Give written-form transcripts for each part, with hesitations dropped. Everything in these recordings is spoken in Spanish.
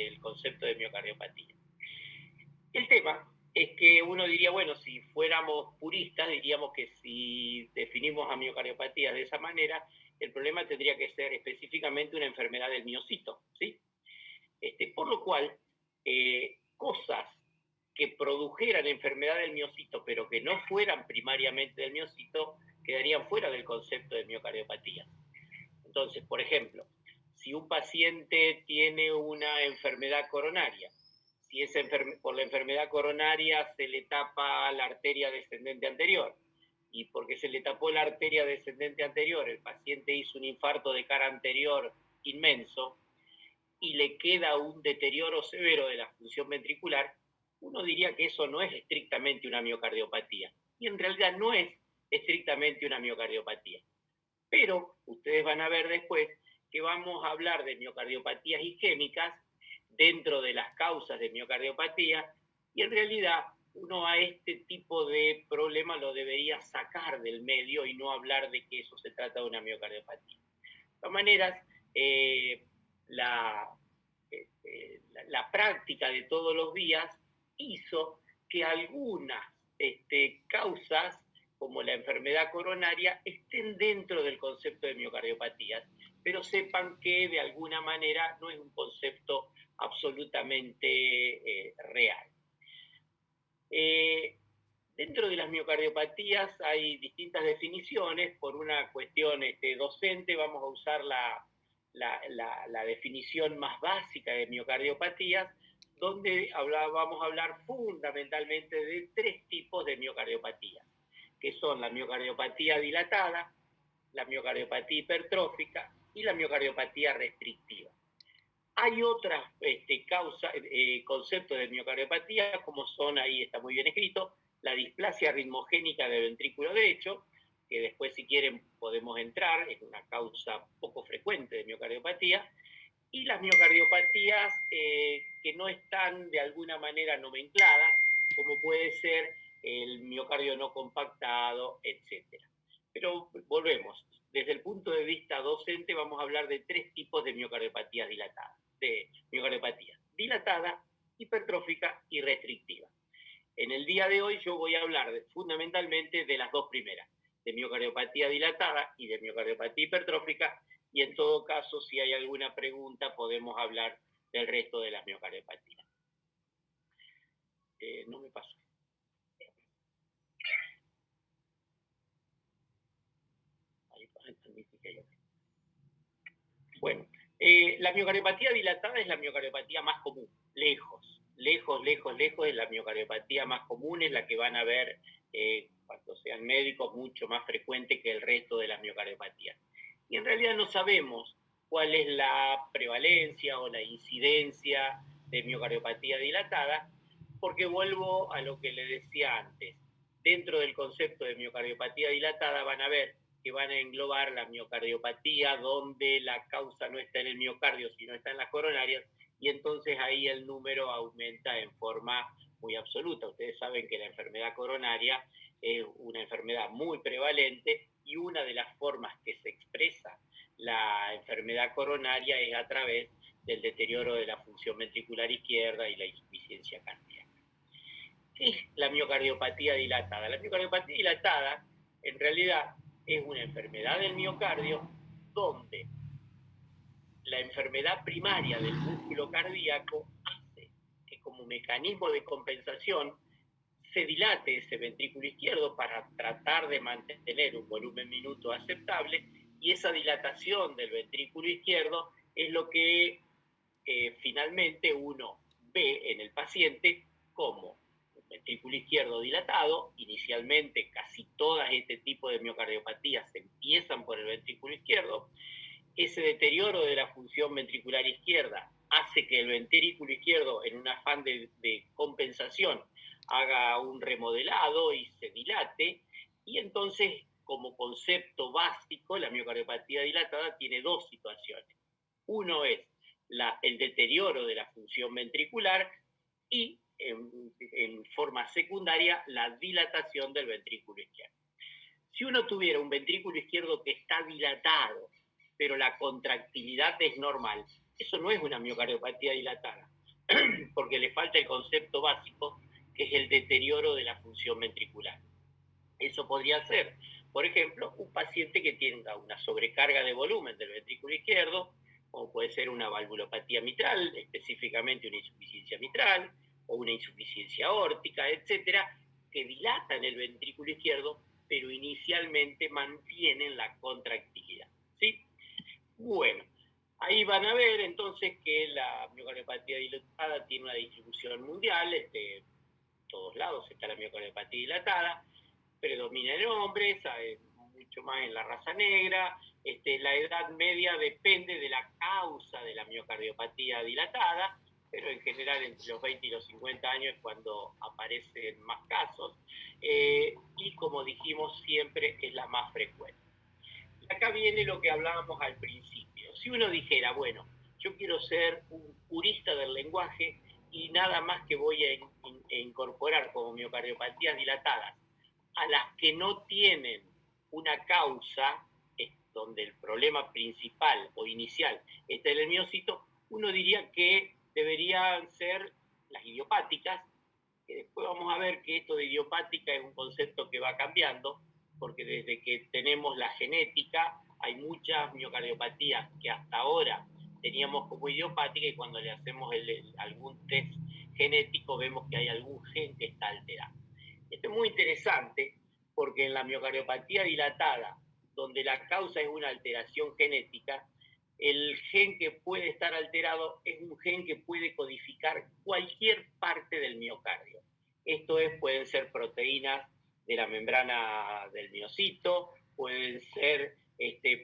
del concepto de miocardiopatía. El tema es que uno diría, bueno, si fuéramos puristas, diríamos que si definimos a miocardiopatía de esa manera, el problema tendría que ser específicamente una enfermedad del miocito, ¿sí? Por lo cual, cosas que produjeran enfermedad del miocito, pero que no fueran primariamente del miocito, quedarían fuera del concepto de miocardiopatía. Entonces, por ejemplo, si un paciente tiene una enfermedad coronaria, si por la enfermedad coronaria se le tapa la arteria descendente anterior, y porque se le tapó la arteria descendente anterior, el paciente hizo un infarto de cara anterior inmenso, y le queda un deterioro severo de la función ventricular, uno diría que eso no es estrictamente una miocardiopatía. Y en realidad no es estrictamente una miocardiopatía. Pero ustedes van a ver después que vamos a hablar de miocardiopatías isquémicas dentro de las causas de miocardiopatía, y en realidad uno a este tipo de problema lo debería sacar del medio y no hablar de que eso se trata de una miocardiopatía. De todas maneras, la, la práctica de todos los días hizo que algunas causas, como la enfermedad coronaria, estén dentro del concepto de miocardiopatías, pero sepan que de alguna manera no es un concepto absolutamente real. Dentro de las miocardiopatías hay distintas definiciones. Por una cuestión docente vamos a usar la definición más básica de miocardiopatías, donde vamos a hablar fundamentalmente de tres tipos de miocardiopatías, que son la miocardiopatía dilatada, la miocardiopatía hipertrófica y la miocardiopatía restrictiva. Hay otras conceptos de miocardiopatía, como son, ahí está muy bien escrito, la displasia ritmogénica del ventrículo derecho, que después si quieren podemos entrar, es una causa poco frecuente de miocardiopatía, y las miocardiopatías que no están de alguna manera nomencladas, como puede ser el miocardio no compactado, etc. Pero volvemos, desde el punto de vista docente vamos a hablar de tres tipos de miocardiopatía dilatada, hipertrófica y restrictiva. En el día de hoy yo voy a hablar fundamentalmente de las dos primeras, de miocardiopatía dilatada y de miocardiopatía hipertrófica, y en todo caso, si hay alguna pregunta, podemos hablar del resto de las miocardiopatías. No me paso. Bueno, la miocardiopatía dilatada es la miocardiopatía más común, lejos es la miocardiopatía más común, es la que van a ver cuando sean médicos, mucho más frecuente que el resto de las miocardiopatías. Y en realidad no sabemos cuál es la prevalencia o la incidencia de miocardiopatía dilatada, porque vuelvo a lo que le decía antes. Dentro del concepto de miocardiopatía dilatada van a ver que van a englobar la miocardiopatía donde la causa no está en el miocardio, sino está en las coronarias, y entonces ahí el número aumenta en forma muy absoluta. Ustedes saben que la enfermedad coronaria es una enfermedad muy prevalente, y una de las formas que se expresa la enfermedad coronaria es a través del deterioro de la función ventricular izquierda y la insuficiencia cardíaca. ¿Qué es la miocardiopatía dilatada? La miocardiopatía dilatada, en realidad, es una enfermedad del miocardio donde la enfermedad primaria del músculo cardíaco hace que, como mecanismo de compensación, se dilate ese ventrículo izquierdo para tratar de mantener un volumen minuto aceptable, y esa dilatación del ventrículo izquierdo es lo que finalmente uno ve en el paciente como un ventrículo izquierdo dilatado. Inicialmente casi todas este tipo de miocardiopatías empiezan por el ventrículo izquierdo. Ese deterioro de la función ventricular izquierda hace que el ventrículo izquierdo, en un afán de compensación, haga un remodelado y se dilate, y entonces, como concepto básico, la miocardiopatía dilatada tiene dos situaciones. Uno es el deterioro de la función ventricular, y en forma secundaria la dilatación del ventrículo izquierdo. Si uno tuviera un ventrículo izquierdo que está dilatado, pero la contractilidad es normal, eso no es una miocardiopatía dilatada. porque le falta el concepto básico, que es el deterioro de la función ventricular. Eso podría ser, por ejemplo, un paciente que tenga una sobrecarga de volumen del ventrículo izquierdo, o puede ser una valvulopatía mitral, específicamente una insuficiencia mitral, o una insuficiencia aórtica, etcétera, que dilatan el ventrículo izquierdo, pero inicialmente mantienen la contractilidad. ¿Sí? Bueno, ahí van a ver entonces que la miocardiopatía dilatada tiene una distribución mundial, en todos lados está la miocardiopatía dilatada, predomina en hombres, mucho más en la raza negra. La edad media depende de la causa de la miocardiopatía dilatada, pero en general entre los 20 y los 50 años es cuando aparecen más casos, y como dijimos siempre es la más frecuente. Y acá viene lo que hablábamos al principio. Si uno dijera, bueno, yo quiero ser un purista del lenguaje y nada más que voy a incorporar como miocardiopatías dilatadas a las que no tienen una causa, donde el problema principal o inicial está en el miocito, uno diría que deberían ser las idiopáticas, que después vamos a ver que esto de idiopática es un concepto que va cambiando, porque desde que tenemos la genética hay muchas miocardiopatías que hasta ahora teníamos como idiopática, y cuando le hacemos algún test genético vemos que hay algún gen que está alterado. Esto es muy interesante porque en la miocardiopatía dilatada, donde la causa es una alteración genética, el gen que puede estar alterado es un gen que puede codificar cualquier parte del miocardio. Esto es, pueden ser proteínas de la membrana del miocito, pueden ser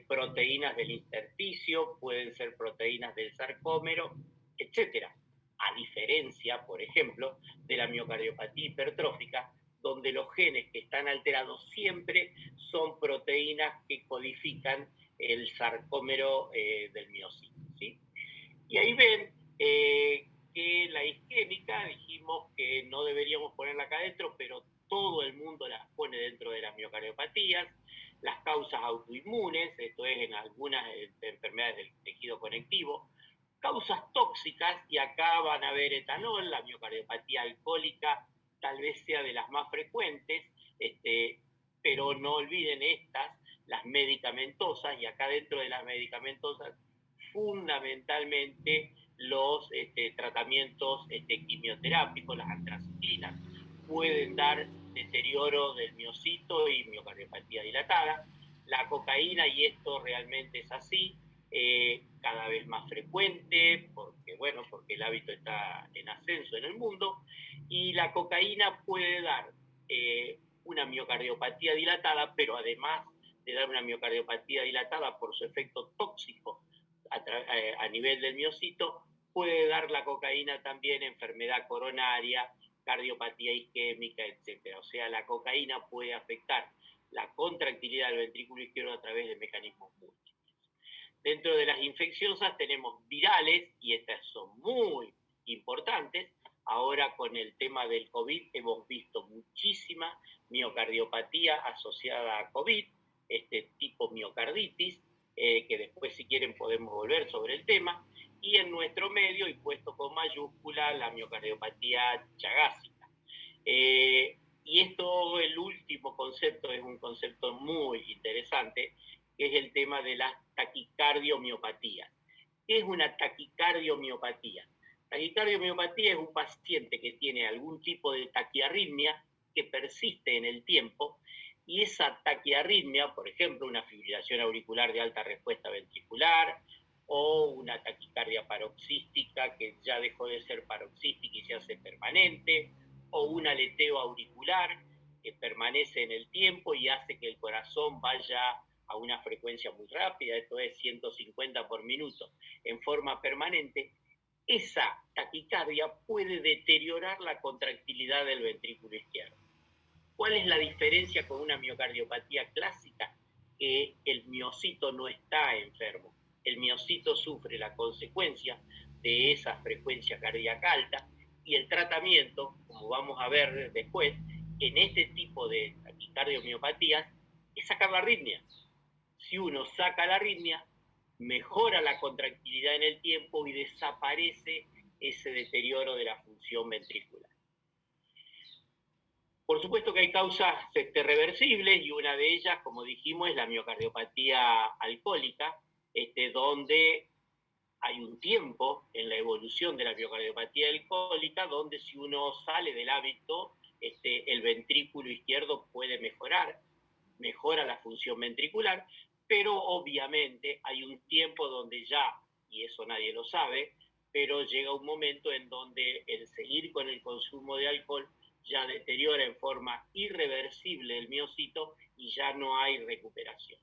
proteínas del intersticio, pueden ser proteínas del sarcómero, etcétera. A diferencia, por ejemplo, de la miocardiopatía hipertrófica, donde los genes que están alterados siempre son proteínas que codifican el sarcómero del miocito. ¿Sí? Y ahí ven que la isquémica, dijimos que no deberíamos ponerla acá adentro, pero todo el mundo las pone dentro de las miocardiopatías. Las causas autoinmunes, esto es en algunas enfermedades del tejido conectivo. Causas tóxicas, y acá van a ver etanol, la miocardiopatía alcohólica tal vez sea de las más frecuentes, pero no olviden estas, las medicamentosas, y acá dentro de las medicamentosas, fundamentalmente los tratamientos quimioterápicos, las antraciclinas, pueden dar deterioro del miocito y miocardiopatía dilatada. La cocaína, y esto realmente es así, cada vez más frecuente, porque el hábito está en ascenso en el mundo, y la cocaína puede dar una miocardiopatía dilatada, pero además de dar una miocardiopatía dilatada por su efecto tóxico a nivel del miocito, puede dar la cocaína también enfermedad coronaria, cardiopatía isquémica, etc. O sea, la cocaína puede afectar la contractilidad del ventrículo izquierdo a través de mecanismos múltiples. Dentro de las infecciosas tenemos virales, y estas son muy importantes. Ahora con el tema del COVID hemos visto muchísima miocardiopatía asociada a COVID, tipo miocarditis, que después si quieren podemos volver sobre el tema, y en nuestro medio, y puesto con mayúscula, la miocardiopatía chagásica. Y esto, el último concepto, es un concepto muy interesante, que es el tema de las taquicardiomiopatía. ¿Qué es una taquicardiomiopatía? Taquicardiomiopatía es un paciente que tiene algún tipo de taquiarritmia que persiste en el tiempo, y esa taquiarritmia, por ejemplo, una fibrilación auricular de alta respuesta ventricular, o una taquicardia paroxística que ya dejó de ser paroxística y se hace permanente, o un aleteo auricular que permanece en el tiempo y hace que el corazón vaya a una frecuencia muy rápida, esto es 150 por minuto, en forma permanente. Esa taquicardia puede deteriorar la contractilidad del ventrículo izquierdo. ¿Cuál es la diferencia con una miocardiopatía clásica? Que el miocito no está enfermo. El miocito sufre la consecuencia de esa frecuencia cardíaca alta, y el tratamiento, como vamos a ver después, en este tipo de taquicardiomiopatía, es sacar la arritmia. Si uno saca la arritmia, mejora la contractilidad en el tiempo y desaparece ese deterioro de la función ventricular. Por supuesto que hay causas reversibles y una de ellas, como dijimos, es la miocardiopatía alcohólica, donde hay un tiempo en la evolución de la miocardiopatía alcohólica donde si uno sale del hábito, el ventrículo izquierdo puede mejora la función ventricular, pero obviamente hay un tiempo donde ya, y eso nadie lo sabe, pero llega un momento en donde el seguir con el consumo de alcohol ya deteriora en forma irreversible el miocito y ya no hay recuperación.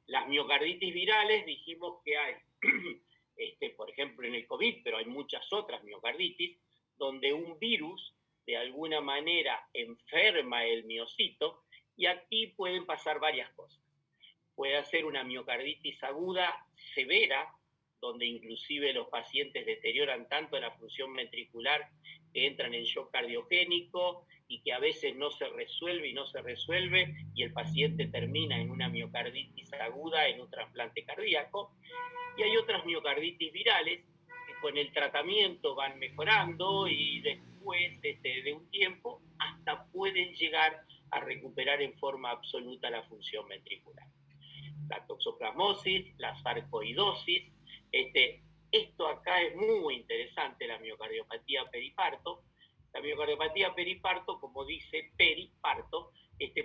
Las miocarditis virales, dijimos que hay, por ejemplo en el COVID, pero hay muchas otras miocarditis, donde un virus de alguna manera enferma el miocito y aquí pueden pasar varias cosas. Puede ser una miocarditis aguda severa, donde inclusive los pacientes deterioran tanto la función ventricular que entran en shock cardiogénico y que a veces no se resuelve y el paciente termina en una miocarditis aguda en un trasplante cardíaco. Y hay otras miocarditis virales que con el tratamiento van mejorando y después de un tiempo hasta pueden llegar a recuperar en forma absoluta la función ventricular. La toxoplasmosis, la sarcoidosis, esto acá es muy interesante, la miocardiopatía periparto. La miocardiopatía periparto, como dice periparto,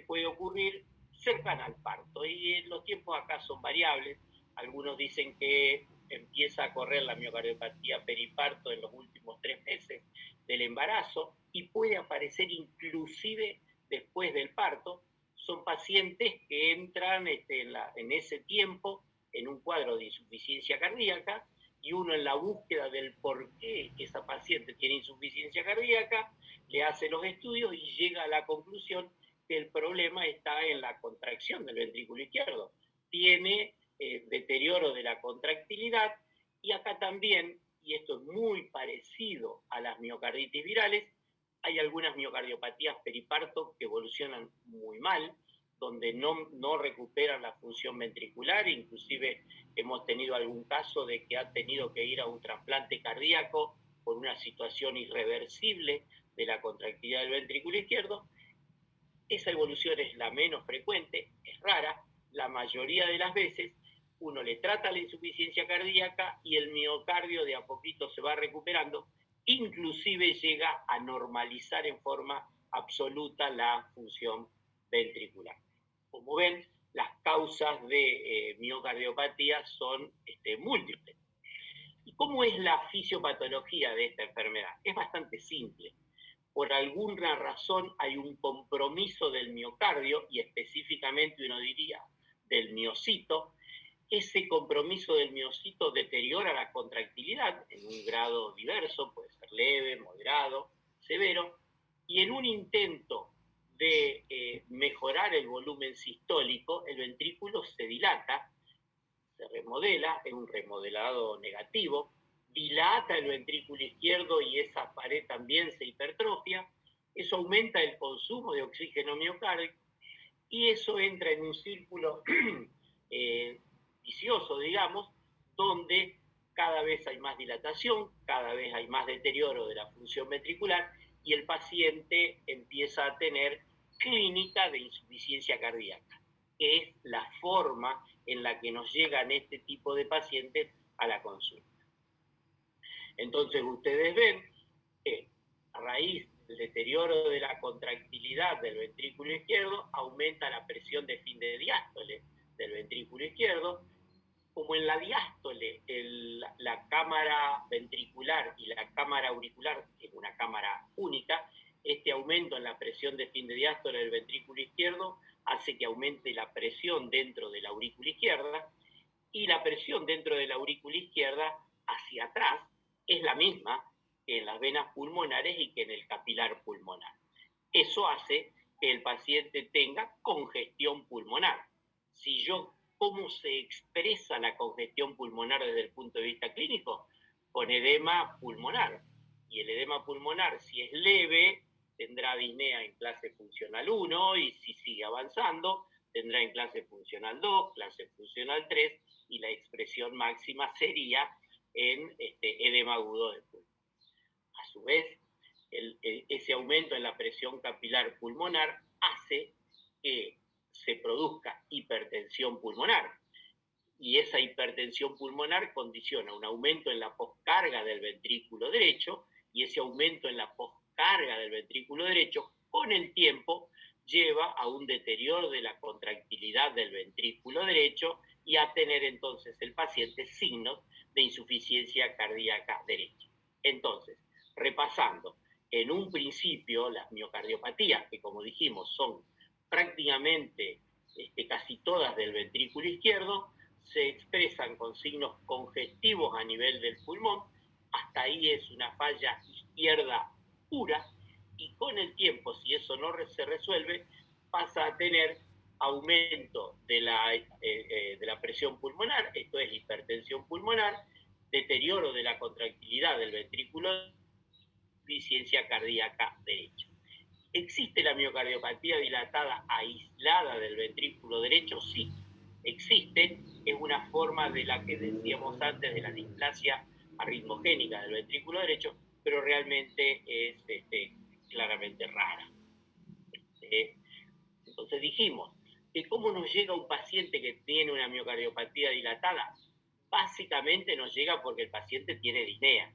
puede ocurrir cercana al parto y los tiempos acá son variables. Algunos dicen que empieza a correr la miocardiopatía periparto en los últimos 3 meses del embarazo y puede aparecer inclusive después del parto. Son pacientes que entran en ese tiempo en un cuadro de insuficiencia cardíaca y uno en la búsqueda del por qué esa paciente tiene insuficiencia cardíaca, le hace los estudios y llega a la conclusión que el problema está en la contracción del ventrículo izquierdo. Tiene deterioro de la contractilidad y acá también, y esto es muy parecido a las miocarditis virales, hay algunas miocardiopatías periparto que evolucionan muy mal, donde no recuperan la función ventricular, inclusive hemos tenido algún caso de que ha tenido que ir a un trasplante cardíaco por una situación irreversible de la contractilidad del ventrículo izquierdo. Esa evolución es la menos frecuente, es rara, la mayoría de las veces uno le trata la insuficiencia cardíaca y el miocardio de a poquito se va recuperando, inclusive llega a normalizar en forma absoluta la función ventricular. Como ven, las causas de miocardiopatía son múltiples. ¿Y cómo es la fisiopatología de esta enfermedad? Es bastante simple. Por alguna razón hay un compromiso del miocardio y específicamente uno diría del miocito. Ese compromiso del miocito deteriora la contractilidad en un grado diverso, puede ser leve, moderado, severo, y en un intento de mejorar el volumen sistólico, el ventrículo se dilata, se remodela, es un remodelado negativo, dilata el ventrículo izquierdo y esa pared también se hipertrofia, eso aumenta el consumo de oxígeno miocárdico y eso entra en un círculo vicioso, digamos, donde cada vez hay más dilatación, cada vez hay más deterioro de la función ventricular y el paciente empieza a tener clínica de insuficiencia cardíaca, que es la forma en la que nos llegan este tipo de pacientes a la consulta. Entonces ustedes ven que a raíz del deterioro de la contractilidad del ventrículo izquierdo aumenta la presión de fin de diástole del ventrículo izquierdo. Como en la diástole, la cámara ventricular y la cámara auricular es una cámara única, este aumento en la presión de fin de diástole del ventrículo izquierdo hace que aumente la presión dentro de la aurícula izquierda y la presión dentro de la aurícula izquierda hacia atrás es la misma que en las venas pulmonares y que en el capilar pulmonar. Eso hace que el paciente tenga congestión pulmonar. Si yo ¿Cómo se expresa la congestión pulmonar desde el punto de vista clínico? Con edema pulmonar. Y el edema pulmonar, si es leve, tendrá disnea en clase funcional 1 y si sigue avanzando, tendrá en clase funcional 2, clase funcional 3 y la expresión máxima sería en edema agudo de pulmón. ¿ves? Ese aumento en la presión capilar pulmonar hace que se produzca hipertensión pulmonar. Y esa hipertensión pulmonar condiciona un aumento en la poscarga del ventrículo derecho, y ese aumento en la poscarga del ventrículo derecho con el tiempo lleva a un deterioro de la contractilidad del ventrículo derecho y a tener entonces el paciente signos de insuficiencia cardíaca derecha. Entonces, repasando, en un principio las miocardiopatías, que como dijimos son prácticamente casi todas del ventrículo izquierdo, se expresan con signos congestivos a nivel del pulmón. Hasta ahí es una falla izquierda pura, y con el tiempo, si eso no se resuelve, pasa a tener aumento de la presión pulmonar, esto es hipertensión pulmonar, deterioro de la contractilidad del ventrículo, insuficiencia cardíaca derecha. ¿Existe la miocardiopatía dilatada aislada del ventrículo derecho? Sí, existe. Es una forma de la que decíamos antes de la displasia arritmogénica del ventrículo derecho, pero realmente es claramente rara. Entonces dijimos que cómo nos llega un paciente que tiene una miocardiopatía dilatada. Básicamente nos llega porque el paciente tiene disnea.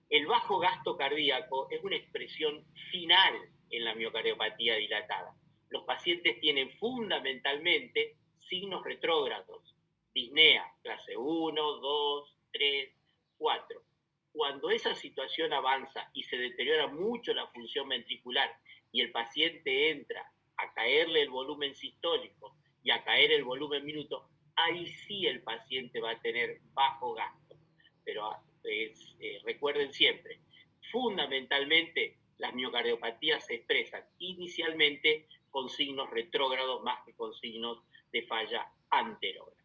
El bajo gasto cardíaco es una expresión final en la miocardiopatía dilatada. Los pacientes tienen fundamentalmente signos retrógrados, disnea, clase 1, 2, 3, 4. Cuando esa situación avanza y se deteriora mucho la función ventricular y el paciente entra a caerle el volumen sistólico y a caer el volumen minuto, ahí sí el paciente va a tener bajo gasto. Pero recuerden siempre, fundamentalmente las miocardiopatías se expresan inicialmente con signos retrógrados más que con signos de falla anterógrada.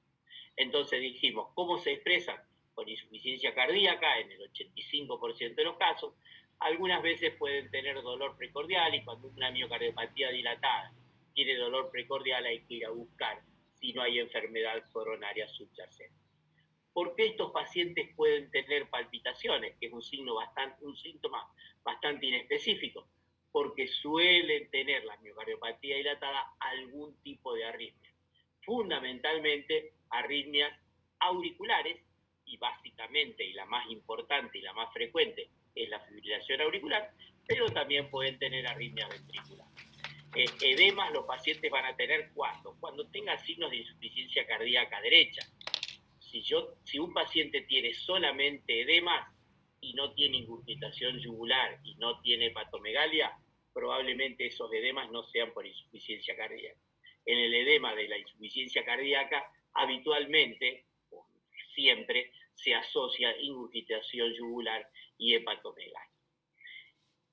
Entonces dijimos, ¿cómo se expresan? Con insuficiencia cardíaca en el 85% de los casos. Algunas veces pueden tener dolor precordial, y cuando una miocardiopatía dilatada tiene dolor precordial hay que ir a buscar si no hay enfermedad coronaria subyacente. ¿Por qué estos pacientes pueden tener palpitaciones? Que es un síntoma bastante inespecífico. Porque suelen tener la miocardiopatía dilatada algún tipo de arritmia. Fundamentalmente arritmias auriculares, y básicamente, y la más importante y la más frecuente, es la fibrilación auricular, pero también pueden tener arritmia ventricular. Edemas los pacientes van a tener cuando tengan signos de insuficiencia cardíaca derecha. Si un paciente tiene solamente edemas y no tiene ingurgitación yugular y no tiene hepatomegalia, probablemente esos edemas no sean por insuficiencia cardíaca. En el edema de la insuficiencia cardíaca, habitualmente, o siempre, se asocia ingurgitación yugular y hepatomegalia.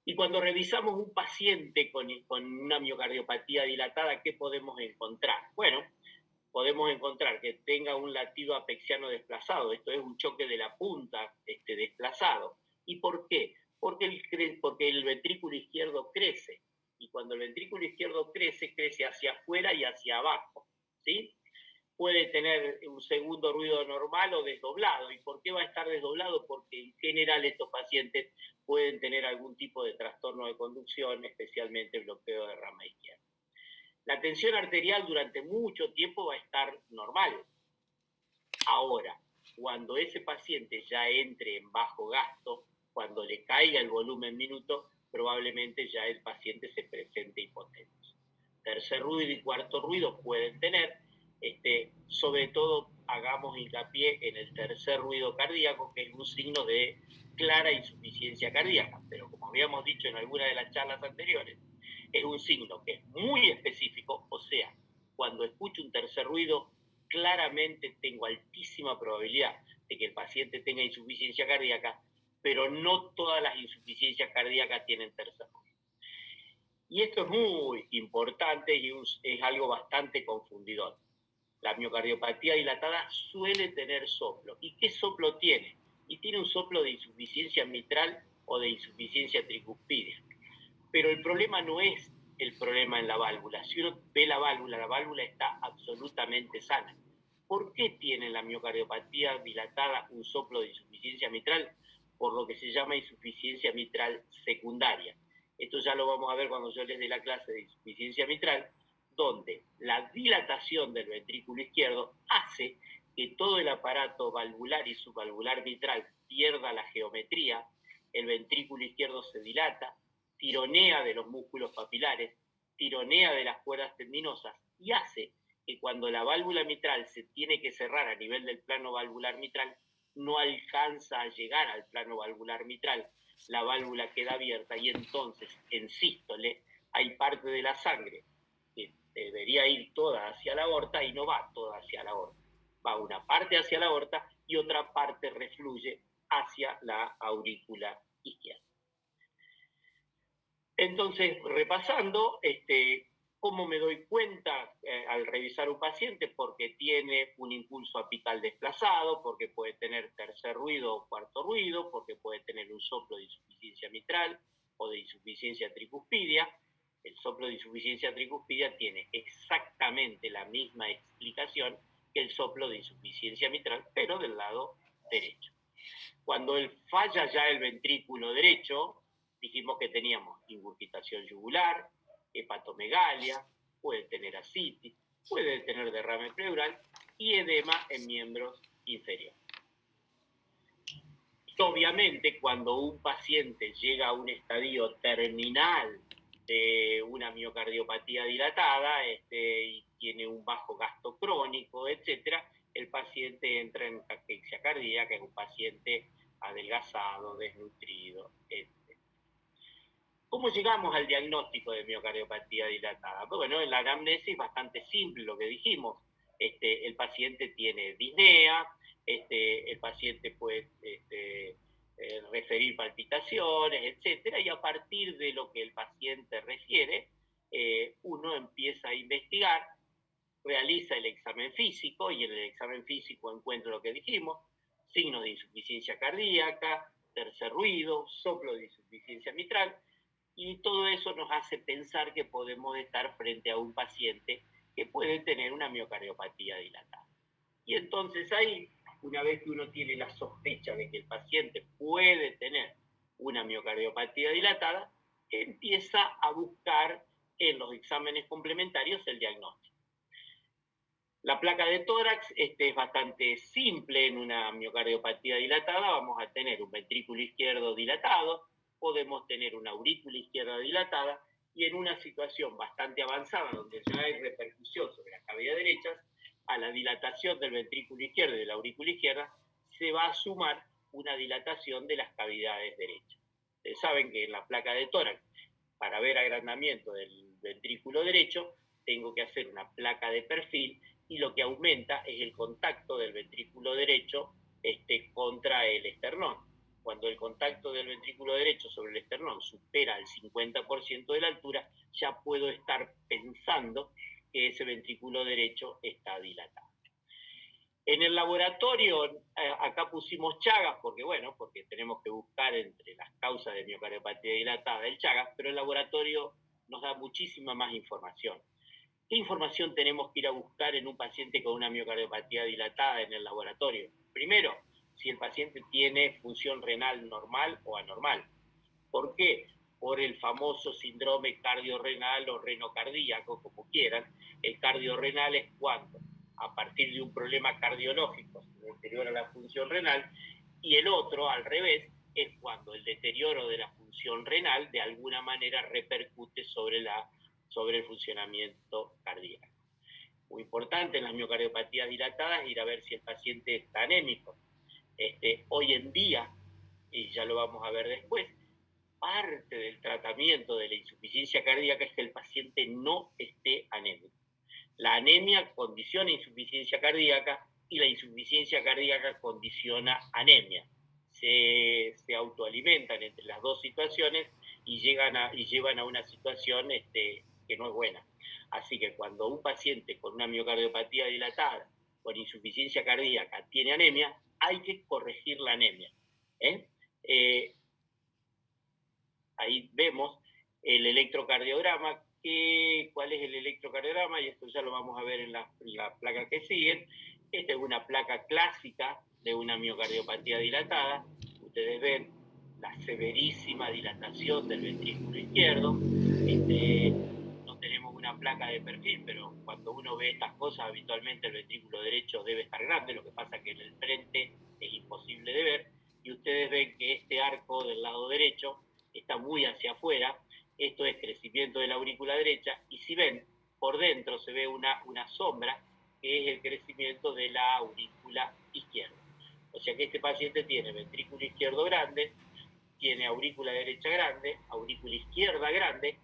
Y cuando revisamos un paciente con una miocardiopatía dilatada, ¿qué podemos encontrar? Bueno, podemos encontrar que tenga un latido apexiano desplazado, esto es un choque de la punta desplazado. ¿Y por qué? Porque el ventrículo izquierdo crece, y cuando el ventrículo izquierdo crece hacia afuera y hacia abajo, ¿sí? Puede tener un segundo ruido normal o desdoblado. ¿Y por qué va a estar desdoblado? Porque en general estos pacientes pueden tener algún tipo de trastorno de conducción, especialmente bloqueo de rama izquierda. La tensión arterial durante mucho tiempo va a estar normal. Ahora, cuando ese paciente ya entre en bajo gasto, cuando le caiga el volumen minuto, probablemente ya el paciente se presente hipotenso. Tercer ruido y cuarto ruido pueden tener, sobre todo hagamos hincapié en el tercer ruido cardíaco, que es un signo de clara insuficiencia cardíaca, pero como habíamos dicho en alguna de las charlas anteriores, es un signo que es muy específico, o sea, cuando escucho un tercer ruido, claramente tengo altísima probabilidad de que el paciente tenga insuficiencia cardíaca, pero no todas las insuficiencias cardíacas tienen tercer ruido. Y esto es muy importante y es algo bastante confundidor. La miocardiopatía dilatada suele tener soplo. ¿Y qué soplo tiene? Y tiene un soplo de insuficiencia mitral o de insuficiencia tricuspidea. Pero el problema no es el problema en la válvula. Si uno ve la válvula está absolutamente sana. ¿Por qué tiene la miocardiopatía dilatada un soplo de insuficiencia mitral? por lo que se llama insuficiencia mitral secundaria. Esto ya lo vamos a ver cuando yo les dé la clase de insuficiencia mitral, donde la dilatación del ventrículo izquierdo hace que todo el aparato valvular y subvalvular mitral pierda la geometría, el ventrículo izquierdo se dilata, tironea de los músculos papilares, tironea de las cuerdas tendinosas y hace que cuando la válvula mitral se tiene que cerrar a nivel del plano valvular mitral, no alcanza a llegar al plano valvular mitral, la válvula queda abierta y entonces en sístole hay parte de la sangre que debería ir toda hacia la aorta y no va toda hacia la aorta. Va una parte hacia la aorta y otra parte refluye hacia la aurícula izquierda. Entonces, repasando, ¿cómo me doy cuenta al revisar un paciente? Porque tiene un impulso apical desplazado, porque puede tener tercer ruido o cuarto ruido, porque puede tener un soplo de insuficiencia mitral o de insuficiencia tricuspidia. El soplo de insuficiencia tricuspidia tiene exactamente la misma explicación que el soplo de insuficiencia mitral, pero del lado derecho. Cuando falla ya el ventrículo derecho, dijimos que teníamos ingurgitación yugular, hepatomegalia, puede tener ascitis, puede tener derrame pleural y edema en miembros inferiores. Y obviamente, cuando un paciente llega a un estadio terminal de una miocardiopatía dilatada y tiene un bajo gasto crónico, etc., el paciente entra en caquexia cardíaca, es un paciente adelgazado, desnutrido, etc. ¿Cómo llegamos al diagnóstico de miocardiopatía dilatada? Pues bueno, en la anamnesis es bastante simple lo que dijimos. El paciente tiene disnea, el paciente puede referir palpitaciones, etcétera, y a partir de lo que el paciente refiere, uno empieza a investigar, realiza el examen físico y en el examen físico encuentra lo que dijimos, signos de insuficiencia cardíaca, tercer ruido, soplo de insuficiencia mitral, y todo eso nos hace pensar que podemos estar frente a un paciente que puede tener una miocardiopatía dilatada. Y entonces ahí, una vez que uno tiene la sospecha de que el paciente puede tener una miocardiopatía dilatada, empieza a buscar en los exámenes complementarios el diagnóstico. La placa de tórax es bastante simple en una miocardiopatía dilatada. Vamos a tener un ventrículo izquierdo dilatado, podemos tener una aurícula izquierda dilatada y en una situación bastante avanzada donde ya hay repercusión sobre la cavidad derecha, a la dilatación del ventrículo izquierdo y de la aurícula izquierda se va a sumar una dilatación de las cavidades derechas. Ustedes saben que en la placa de tórax, para ver agrandamiento del ventrículo derecho, tengo que hacer una placa de perfil y lo que aumenta es el contacto del ventrículo derecho contra el esternón. Cuando el contacto del ventrículo derecho sobre el esternón supera el 50% de la altura, ya puedo estar pensando que ese ventrículo derecho está dilatado. En el laboratorio, acá pusimos Chagas, porque tenemos que buscar entre las causas de miocardiopatía dilatada el Chagas, pero el laboratorio nos da muchísima más información. ¿Qué información tenemos que ir a buscar en un paciente con una miocardiopatía dilatada en el laboratorio? Primero, si el paciente tiene función renal normal o anormal. ¿Por qué? Por el famoso síndrome cardiorrenal o renocardíaco, como quieran. El cardiorrenal es cuando, a partir de un problema cardiológico, se deteriora la función renal, y el otro, al revés, es cuando el deterioro de la función renal de alguna manera repercute sobre el funcionamiento cardíaco. Muy importante en las miocardiopatías dilatadas ir a ver si el paciente está anémico. Hoy en día, y ya lo vamos a ver después, parte del tratamiento de la insuficiencia cardíaca es que el paciente no esté anémico. La anemia condiciona insuficiencia cardíaca y la insuficiencia cardíaca condiciona anemia. Se autoalimentan entre las dos situaciones y llevan a una situación que no es buena. Así que cuando un paciente con una miocardiopatía dilatada, con insuficiencia cardíaca, tiene anemia, hay que corregir la anemia. Ahí vemos el electrocardiograma. ¿Cuál es el electrocardiograma? Y esto ya lo vamos a ver en la placa que siguen. Esta es una placa clásica de una miocardiopatía dilatada. ustedes ven la severísima dilatación del ventrículo izquierdo. No tenemos una placa de perfil, pero cuando uno ve estas cosas, habitualmente el ventrículo derecho debe estar grande, lo que pasa que en el frente es imposible de ver, y ustedes ven que este arco del lado derecho está muy hacia afuera. Esto es crecimiento de la aurícula derecha, y si ven, por dentro se ve una sombra, que es el crecimiento de la aurícula izquierda. O sea que este paciente tiene ventrículo izquierdo grande, tiene aurícula derecha grande, aurícula izquierda grande,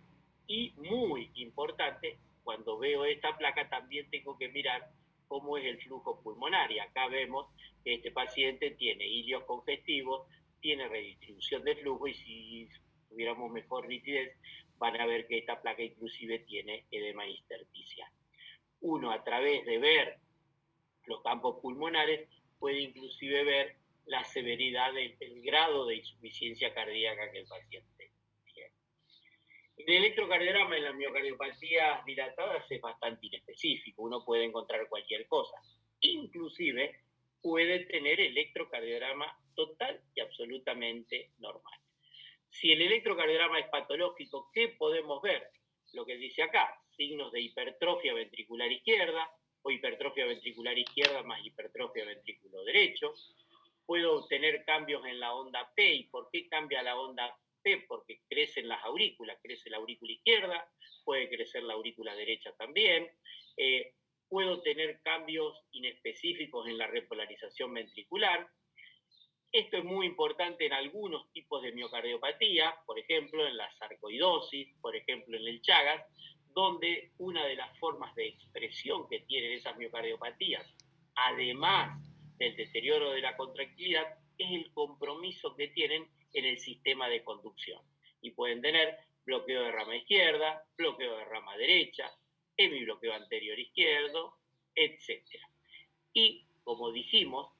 y muy importante, cuando veo esta placa también tengo que mirar cómo es el flujo pulmonar, y acá vemos que este paciente tiene hilios congestivos, tiene redistribución de flujo, y si tuviéramos mejor nitidez van a ver que esta placa inclusive tiene edema intersticial. Uno, a través de ver los campos pulmonares, puede inclusive ver la severidad del grado de insuficiencia cardíaca que el paciente tiene. El electrocardiograma en las miocardiopatías dilatadas es bastante inespecífico, uno puede encontrar cualquier cosa, inclusive puede tener electrocardiograma total y absolutamente normal. Si el electrocardiograma es patológico, ¿qué podemos ver? Lo que dice acá, signos de hipertrofia ventricular izquierda, o hipertrofia ventricular izquierda más hipertrofia ventrículo derecho. Puedo tener cambios en la onda P. ¿Y por qué cambia la onda P? Porque crecen las aurículas, crece la aurícula izquierda, puede crecer la aurícula derecha también. Puedo tener cambios inespecíficos en la repolarización ventricular. Esto es muy importante en algunos tipos de miocardiopatía, por ejemplo en la sarcoidosis, por ejemplo en el Chagas, donde una de las formas de expresión que tienen esas miocardiopatías, además del deterioro de la contractilidad, es el compromiso que tienen en el sistema de conducción. Y pueden tener bloqueo de rama izquierda, bloqueo de rama derecha, hemibloqueo anterior izquierdo, etc. Y, como dijimos,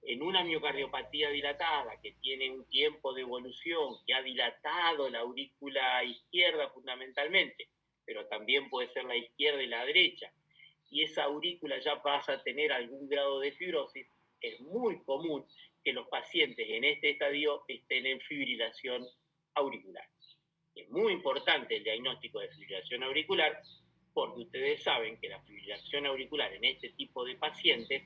en una miocardiopatía dilatada que tiene un tiempo de evolución, que ha dilatado la aurícula izquierda fundamentalmente, pero también puede ser la izquierda y la derecha, y esa aurícula ya pasa a tener algún grado de fibrosis, es muy común que los pacientes en este estadio estén en fibrilación auricular. Es muy importante el diagnóstico de fibrilación auricular, porque ustedes saben que la fibrilación auricular en este tipo de pacientes,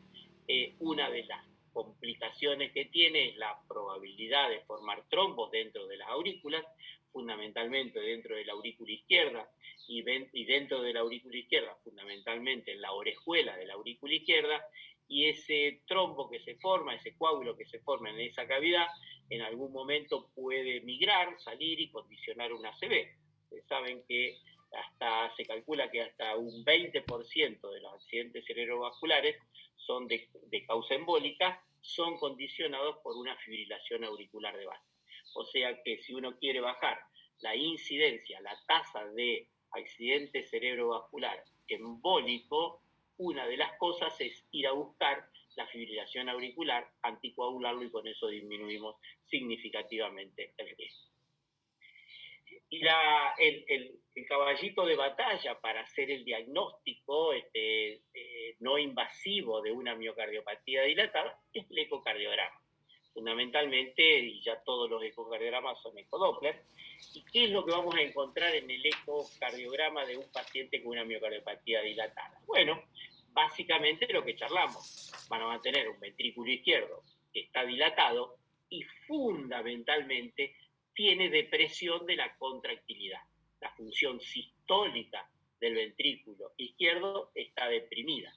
una de las complicaciones que tiene es la probabilidad de formar trombos dentro de las aurículas, fundamentalmente dentro de la aurícula izquierda, y dentro de la aurícula izquierda, fundamentalmente en la orejuela de la aurícula izquierda, y ese trombo que se forma, ese coágulo que se forma en esa cavidad, en algún momento puede migrar, salir y condicionar una ACV. Ustedes saben que se calcula que hasta un 20% de los accidentes cerebrovasculares son de causa embólica, son condicionados por una fibrilación auricular de base. O sea que si uno quiere bajar la incidencia, la tasa de accidente cerebrovascular embólico, una de las cosas es ir a buscar la fibrilación auricular, anticoagularlo, y con eso disminuimos significativamente el riesgo. Y el caballito de batalla para hacer el diagnóstico no invasivo de una miocardiopatía dilatada es el ecocardiograma. Fundamentalmente, y ya todos los ecocardiogramas son ecodoppler. ¿Y qué es lo que vamos a encontrar en el ecocardiograma de un paciente con una miocardiopatía dilatada? Bueno, básicamente lo que charlamos. Van a tener un ventrículo izquierdo que está dilatado y fundamentalmente tiene depresión de la contractilidad. La función sistólica del ventrículo izquierdo está deprimida.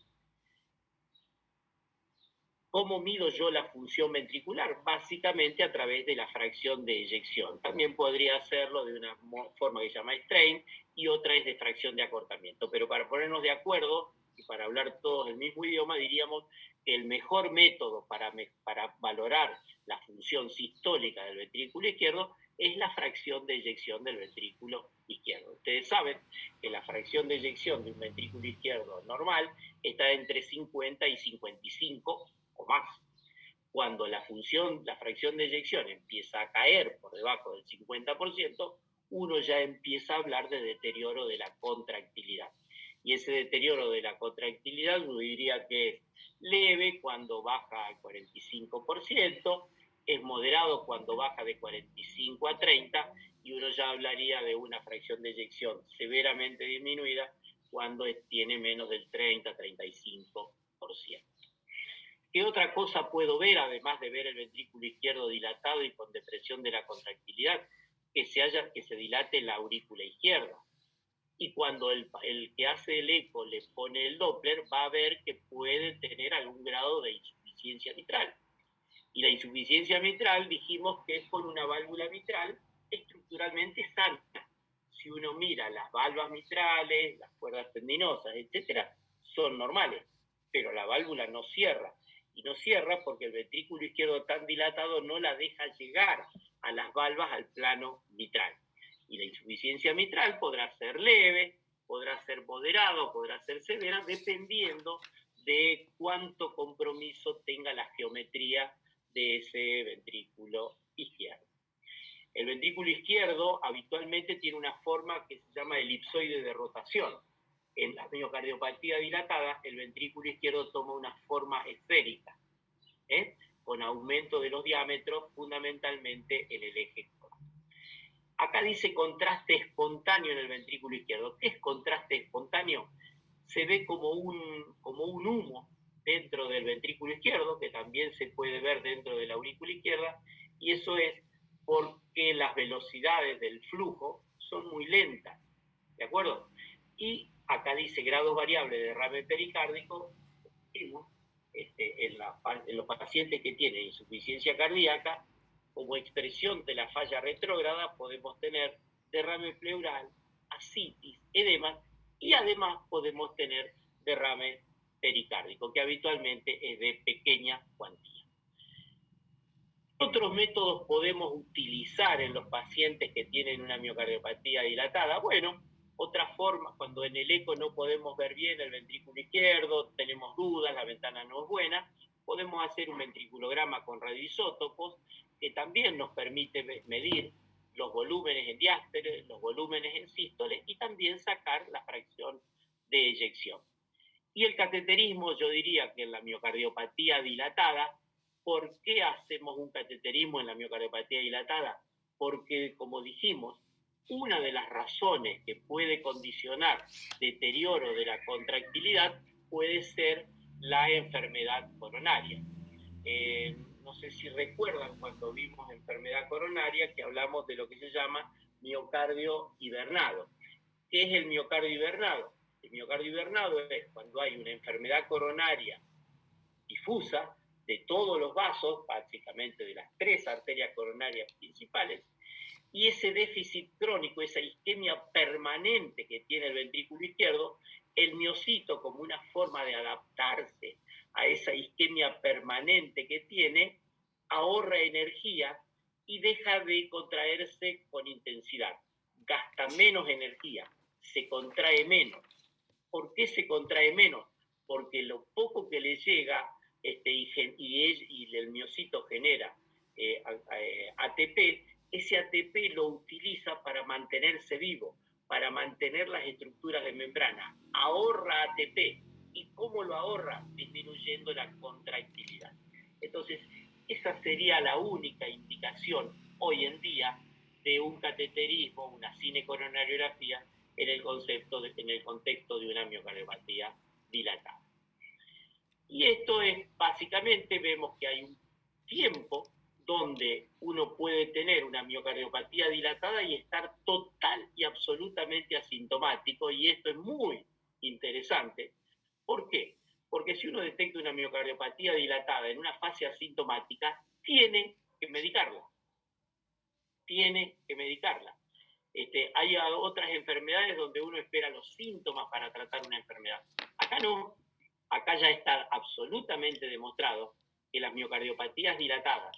¿Cómo mido yo la función ventricular? Básicamente a través de la fracción de eyección. También podría hacerlo de una forma que se llama strain, y otra es de fracción de acortamiento. Pero para ponernos de acuerdo y para hablar todos el mismo idioma, diríamos que el mejor método para valorar la función sistólica del ventrículo izquierdo es la fracción de eyección del ventrículo izquierdo. Ustedes saben que la fracción de eyección de un ventrículo izquierdo normal está entre 50 y 55 o más. Cuando la fracción de eyección empieza a caer por debajo del 50%, uno ya empieza a hablar de deterioro de la contractilidad. Y ese deterioro de la contractilidad uno diría que es leve cuando baja al 45%, es moderado cuando baja de 45 a 30 y uno ya hablaría de una fracción de eyección severamente disminuida cuando tiene menos del 30-35%. ¿Qué otra cosa puedo ver, además de ver el ventrículo izquierdo dilatado y con depresión de la contractilidad? Que se dilate la aurícula izquierda. Y cuando el que hace el eco le pone el Doppler, va a ver que puede tener algún grado de insuficiencia mitral. Y la insuficiencia mitral dijimos que es con una válvula mitral estructuralmente sana. Si uno mira las valvas mitrales, las cuerdas tendinosas, etcétera, son normales, pero la válvula no cierra. Y no cierra porque el ventrículo izquierdo tan dilatado no la deja llegar a las valvas al plano mitral. Y la insuficiencia mitral podrá ser leve, podrá ser moderado, podrá ser severa, dependiendo de cuánto compromiso tenga la geometría de ese ventrículo izquierdo. El ventrículo izquierdo habitualmente tiene una forma que se llama elipsoide de rotación. En la miocardiopatía dilatada, el ventrículo izquierdo toma una forma esférica, con aumento de los diámetros fundamentalmente en el eje corto. Acá dice contraste espontáneo en el ventrículo izquierdo. ¿Qué es contraste espontáneo? Se ve como un humo dentro del ventrículo izquierdo, que también se puede ver dentro de la aurícula izquierda, y eso es porque las velocidades del flujo son muy lentas, ¿de acuerdo? Y acá dice grado variable de derrame pericárdico. En los pacientes que tienen insuficiencia cardíaca, como expresión de la falla retrógrada, podemos tener derrame pleural, ascitis, edema, y además podemos tener derrame pericárdico, que habitualmente es de pequeña cuantía. ¿Qué otros métodos podemos utilizar en los pacientes que tienen una miocardiopatía dilatada? Bueno, otra forma, cuando en el eco no podemos ver bien el ventrículo izquierdo, tenemos dudas, la ventana no es buena, podemos hacer un ventriculograma con radioisótopos, que también nos permite medir los volúmenes en diástole, los volúmenes en sístole, y también sacar la fracción de eyección. Y el cateterismo, yo diría que en la miocardiopatía dilatada, ¿por qué hacemos un cateterismo en la miocardiopatía dilatada? Porque, como dijimos, una de las razones que puede condicionar deterioro de la contractilidad puede ser la enfermedad coronaria. No sé si recuerdan cuando vimos enfermedad coronaria que hablamos de lo que se llama miocardio hibernado. ¿Qué es el miocardio hibernado? El miocardio hibernado es cuando hay una enfermedad coronaria difusa de todos los vasos, básicamente de las 3 arterias coronarias principales, y ese déficit crónico, esa isquemia permanente que tiene el ventrículo izquierdo, el miocito, como una forma de adaptarse a esa isquemia permanente que tiene, ahorra energía y deja de contraerse con intensidad, gasta menos energía, se contrae menos. ¿Por qué se contrae menos? Porque lo poco que le llega y el miocito genera ATP, ese ATP lo utiliza para mantenerse vivo, para mantener las estructuras de membrana. Ahorra ATP. ¿Y cómo lo ahorra? Disminuyendo la contractilidad. Entonces, esa sería la única indicación hoy en día de un cateterismo, una cinecoronariografía, en el contexto de una miocardiopatía dilatada. Y esto es, básicamente, vemos que hay un tiempo donde uno puede tener una miocardiopatía dilatada y estar total y absolutamente asintomático, y esto es muy interesante. ¿Por qué? Porque si uno detecta una miocardiopatía dilatada en una fase asintomática, tiene que medicarla. Hay otras enfermedades donde uno espera los síntomas para tratar una enfermedad. Acá no. Acá ya está absolutamente demostrado que las miocardiopatías dilatadas,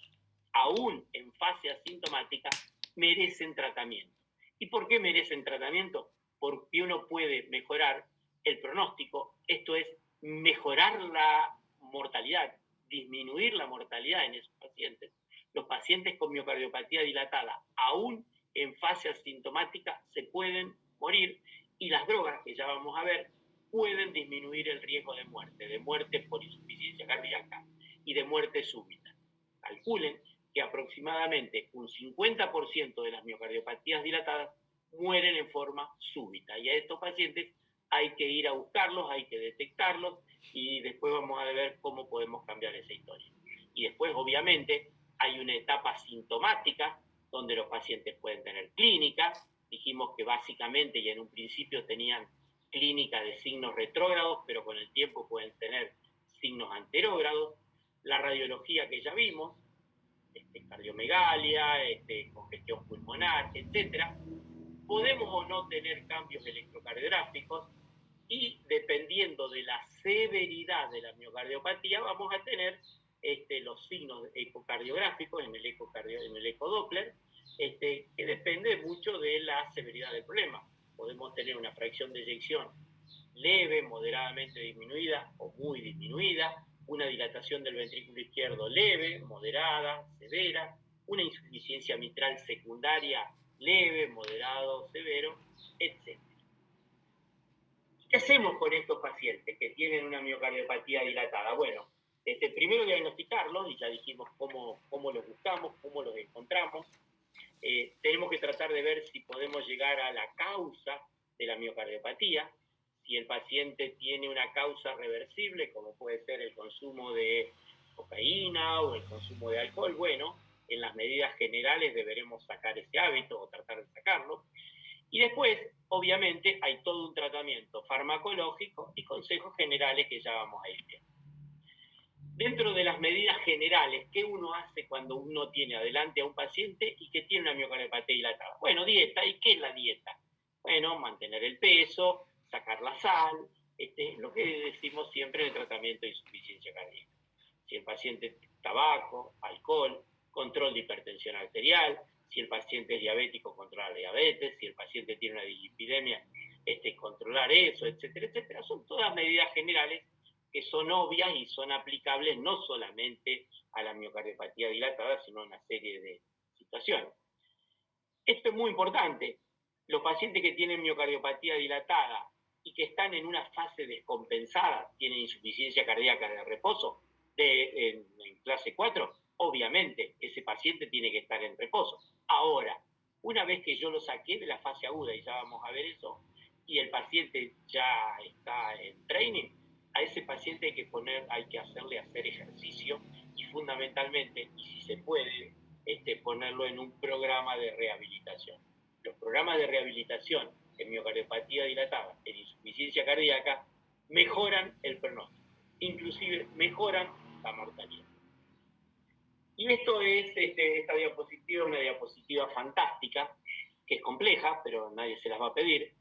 aún en fase asintomática, merecen tratamiento. ¿Y por qué merecen tratamiento? Porque uno puede mejorar el pronóstico, esto es, mejorar la mortalidad, disminuir la mortalidad en esos pacientes. Los pacientes con miocardiopatía dilatada, aún en fase asintomática, se pueden morir, y las drogas, que ya vamos a ver, pueden disminuir el riesgo de muerte por insuficiencia cardíaca y de muerte súbita. Calculen que aproximadamente un 50% de las miocardiopatías dilatadas mueren en forma súbita. Y a estos pacientes hay que ir a buscarlos, hay que detectarlos y después vamos a ver cómo podemos cambiar esa historia. Y después, obviamente, hay una etapa sintomática donde los pacientes pueden tener clínica. Dijimos que básicamente y en un principio tenían clínica de signos retrógrados, pero con el tiempo pueden tener signos anterógrados. La radiología que ya vimos, cardiomegalia, congestión pulmonar, etc. Podemos o no tener cambios electrocardiográficos y dependiendo de la severidad de la miocardiopatía vamos a tener los signos ecocardiográficos en el ecodoppler, que depende mucho de la severidad del problema. Podemos tener una fracción de eyección leve, moderadamente disminuida o muy disminuida, una dilatación del ventrículo izquierdo leve, moderada, severa, una insuficiencia mitral secundaria leve, moderado, severo, etc. ¿Qué hacemos con estos pacientes que tienen una miocardiopatía dilatada? Bueno, primero diagnosticarlos, y ya dijimos cómo los buscamos, cómo los encontramos. Tenemos que tratar de ver si podemos llegar a la causa de la miocardiopatía. Si el paciente tiene una causa reversible, como puede ser el consumo de cocaína o el consumo de alcohol, bueno, en las medidas generales deberemos sacar ese hábito o tratar de sacarlo. Y después, obviamente, hay todo un tratamiento farmacológico y consejos generales que ya vamos a ir viendo. Dentro de las medidas generales, ¿qué uno hace cuando uno tiene adelante a un paciente y que tiene una miocardiopatía dilatada? Bueno, dieta. ¿Y qué es la dieta? Bueno, mantener el peso, sacar la sal, lo que decimos siempre en el tratamiento de insuficiencia cardíaca. Si el paciente tabaco, alcohol, control de hipertensión arterial, si el paciente es diabético, controlar la diabetes, si el paciente tiene una dislipidemia, controlar eso, etcétera, etcétera. Son todas medidas generales que son obvias y son aplicables no solamente a la miocardiopatía dilatada, sino a una serie de situaciones. Esto es muy importante. Los pacientes que tienen miocardiopatía dilatada y que están en una fase descompensada, tienen insuficiencia cardíaca de reposo, en clase 4, obviamente ese paciente tiene que estar en reposo. Ahora, una vez que yo lo saqué de la fase aguda, y ya vamos a ver eso, y el paciente ya está en training, a ese paciente hay que hacerle hacer ejercicio y fundamentalmente, y si se puede, ponerlo en un programa de rehabilitación. Los programas de rehabilitación en miocardiopatía dilatada, en insuficiencia cardíaca, mejoran el pronóstico, inclusive mejoran la mortalidad. Y esto es, esta diapositiva, una diapositiva fantástica, que es compleja, pero nadie se las va a pedir.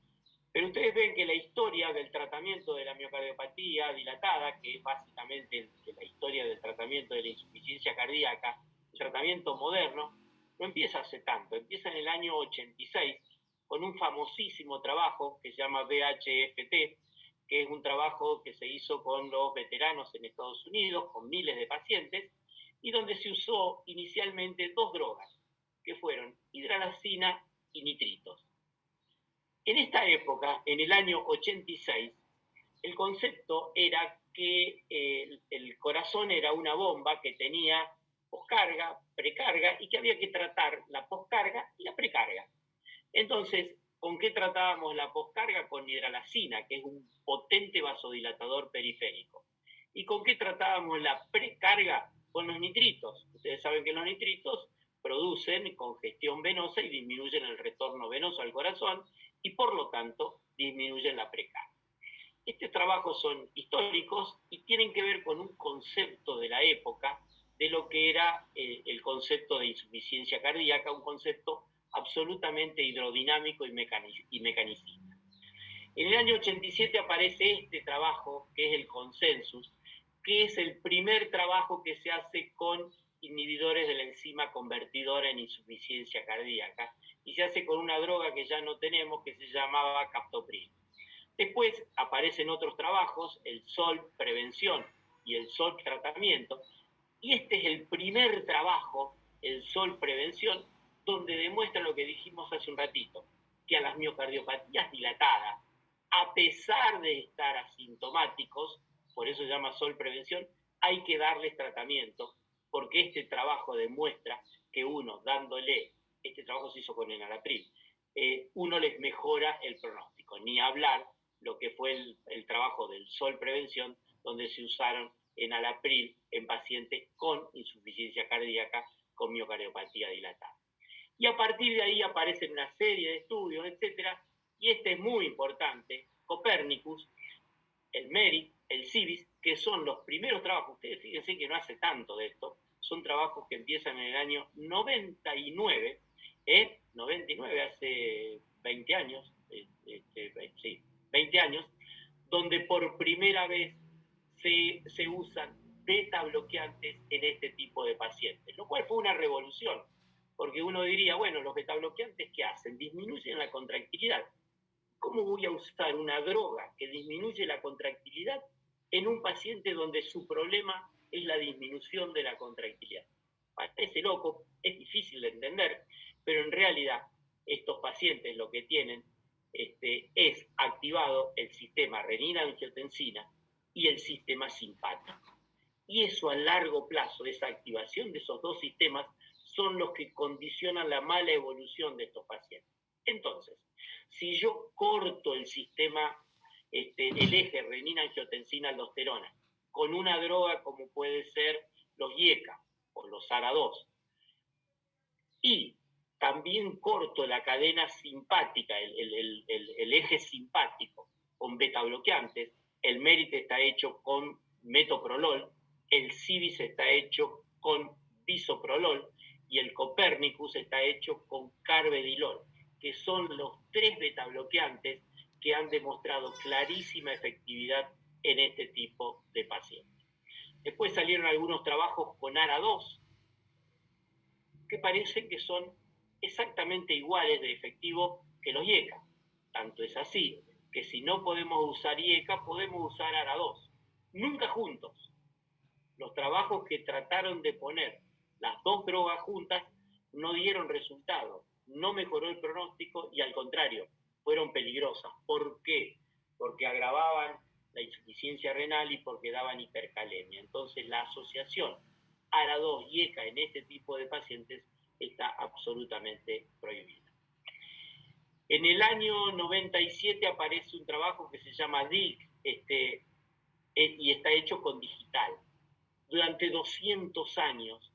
Pero ustedes ven que la historia del tratamiento de la miocardiopatía dilatada, que es básicamente la historia del tratamiento de la insuficiencia cardíaca, el tratamiento moderno, no empieza hace tanto, empieza en el año 86 con un famosísimo trabajo que se llama VHFT, que es un trabajo que se hizo con los veteranos en Estados Unidos, con miles de pacientes, y donde se usó inicialmente dos drogas, que fueron hidralazina y nitritos. En esta época, en el año 86, el concepto era que el corazón era una bomba que tenía poscarga, precarga, y que había que tratar la poscarga y la precarga. Entonces, ¿con qué tratábamos la poscarga? Con hidralazina, que es un potente vasodilatador periférico. ¿Y con qué tratábamos la precarga? Con los nitritos. Ustedes saben que los nitritos producen congestión venosa y disminuyen el retorno venoso al corazón y por lo tanto disminuyen la precarga. Estos trabajos son históricos y tienen que ver con un concepto de la época de lo que era el concepto de insuficiencia cardíaca, un concepto absolutamente hidrodinámico y mecanicista. En el año 87 aparece este trabajo, que es el Consensus, que es el primer trabajo que se hace con inhibidores de la enzima convertidora en insuficiencia cardíaca, y se hace con una droga que ya no tenemos, que se llamaba captopril. Después aparecen otros trabajos, el SOLV prevención y el SOLV tratamiento, y este es el primer trabajo, el SOLV prevención, donde demuestra lo que dijimos hace un ratito, que a las miocardiopatías dilatadas, a pesar de estar asintomáticos, por eso se llama SOLV prevención, hay que darles tratamiento, porque este trabajo demuestra que uno, dándole, este trabajo se hizo con enalapril, uno les mejora el pronóstico. Ni hablar lo que fue el trabajo del SOL Prevención, donde se usaron enalapril en pacientes con insuficiencia cardíaca con miocardiopatía dilatada. Y a partir de ahí aparecen una serie de estudios, etcétera, y este es muy importante, Copernicus, el MERIT, el CIVIS, que son los primeros trabajos. Ustedes fíjense que no hace tanto de esto, son trabajos que empiezan en el año 99, 99, hace 20 años, sí, 20 años, donde por primera vez se usan beta bloqueantes en este tipo de pacientes, lo cual fue una revolución, porque uno diría, bueno, los beta bloqueantes, ¿qué hacen? Disminuyen la contractilidad. ¿Cómo voy a usar una droga que disminuye la contractilidad en un paciente donde su problema es la disminución de la contractilidad? Parece loco, es difícil de entender, pero en realidad estos pacientes lo que tienen es activado el sistema renina-angiotensina y el sistema simpático. Y eso a largo plazo, esa activación de esos dos sistemas, son los que condicionan la mala evolución de estos pacientes. Entonces, si yo corto el sistema, el eje renina-angiotensina-aldosterona, con una droga como puede ser los IECA o los ARA2, y también corto la cadena simpática, el eje simpático, con beta bloqueantes, el MERIT está hecho con metoprolol, el CIVIS está hecho con bisoprolol y el Copernicus está hecho con carvedilol, que son los 3 beta bloqueantes que han demostrado clarísima efectividad en este tipo de pacientes. Después salieron algunos trabajos con ARA2, que parecen que son exactamente iguales de efectivo que los IECA. Tanto es así que si no podemos usar IECA, podemos usar ARA2. Nunca juntos. Los trabajos que trataron de poner las dos drogas juntas no dieron resultado, no mejoró el pronóstico y al contrario, fueron peligrosas. ¿Por qué? Porque agravaban la insuficiencia renal y porque daban hipercalemia. Entonces la asociación ARA2 y ECA en este tipo de pacientes está absolutamente prohibida. En el año 97 aparece un trabajo que se llama DIC, y está hecho con digital. Durante 200 años,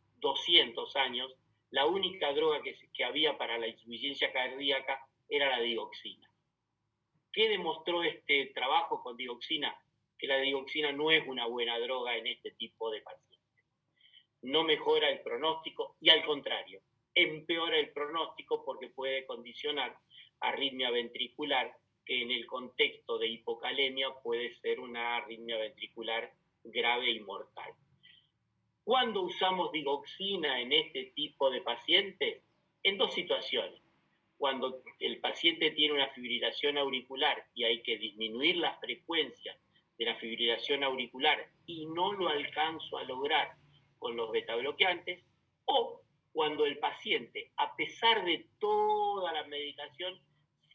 la única droga que había para la insuficiencia cardíaca era la digoxina. ¿Qué demostró este trabajo con digoxina? Que la digoxina no es una buena droga en este tipo de pacientes. No mejora el pronóstico y al contrario, empeora el pronóstico porque puede condicionar arritmia ventricular, que en el contexto de hipocalemia puede ser una arritmia ventricular grave y mortal. ¿Cuándo usamos digoxina en este tipo de pacientes? En dos situaciones. Cuando el paciente tiene una fibrilación auricular y hay que disminuir la frecuencia de la fibrilación auricular y no lo alcanzo a lograr con los betabloqueantes, o cuando el paciente, a pesar de toda la medicación,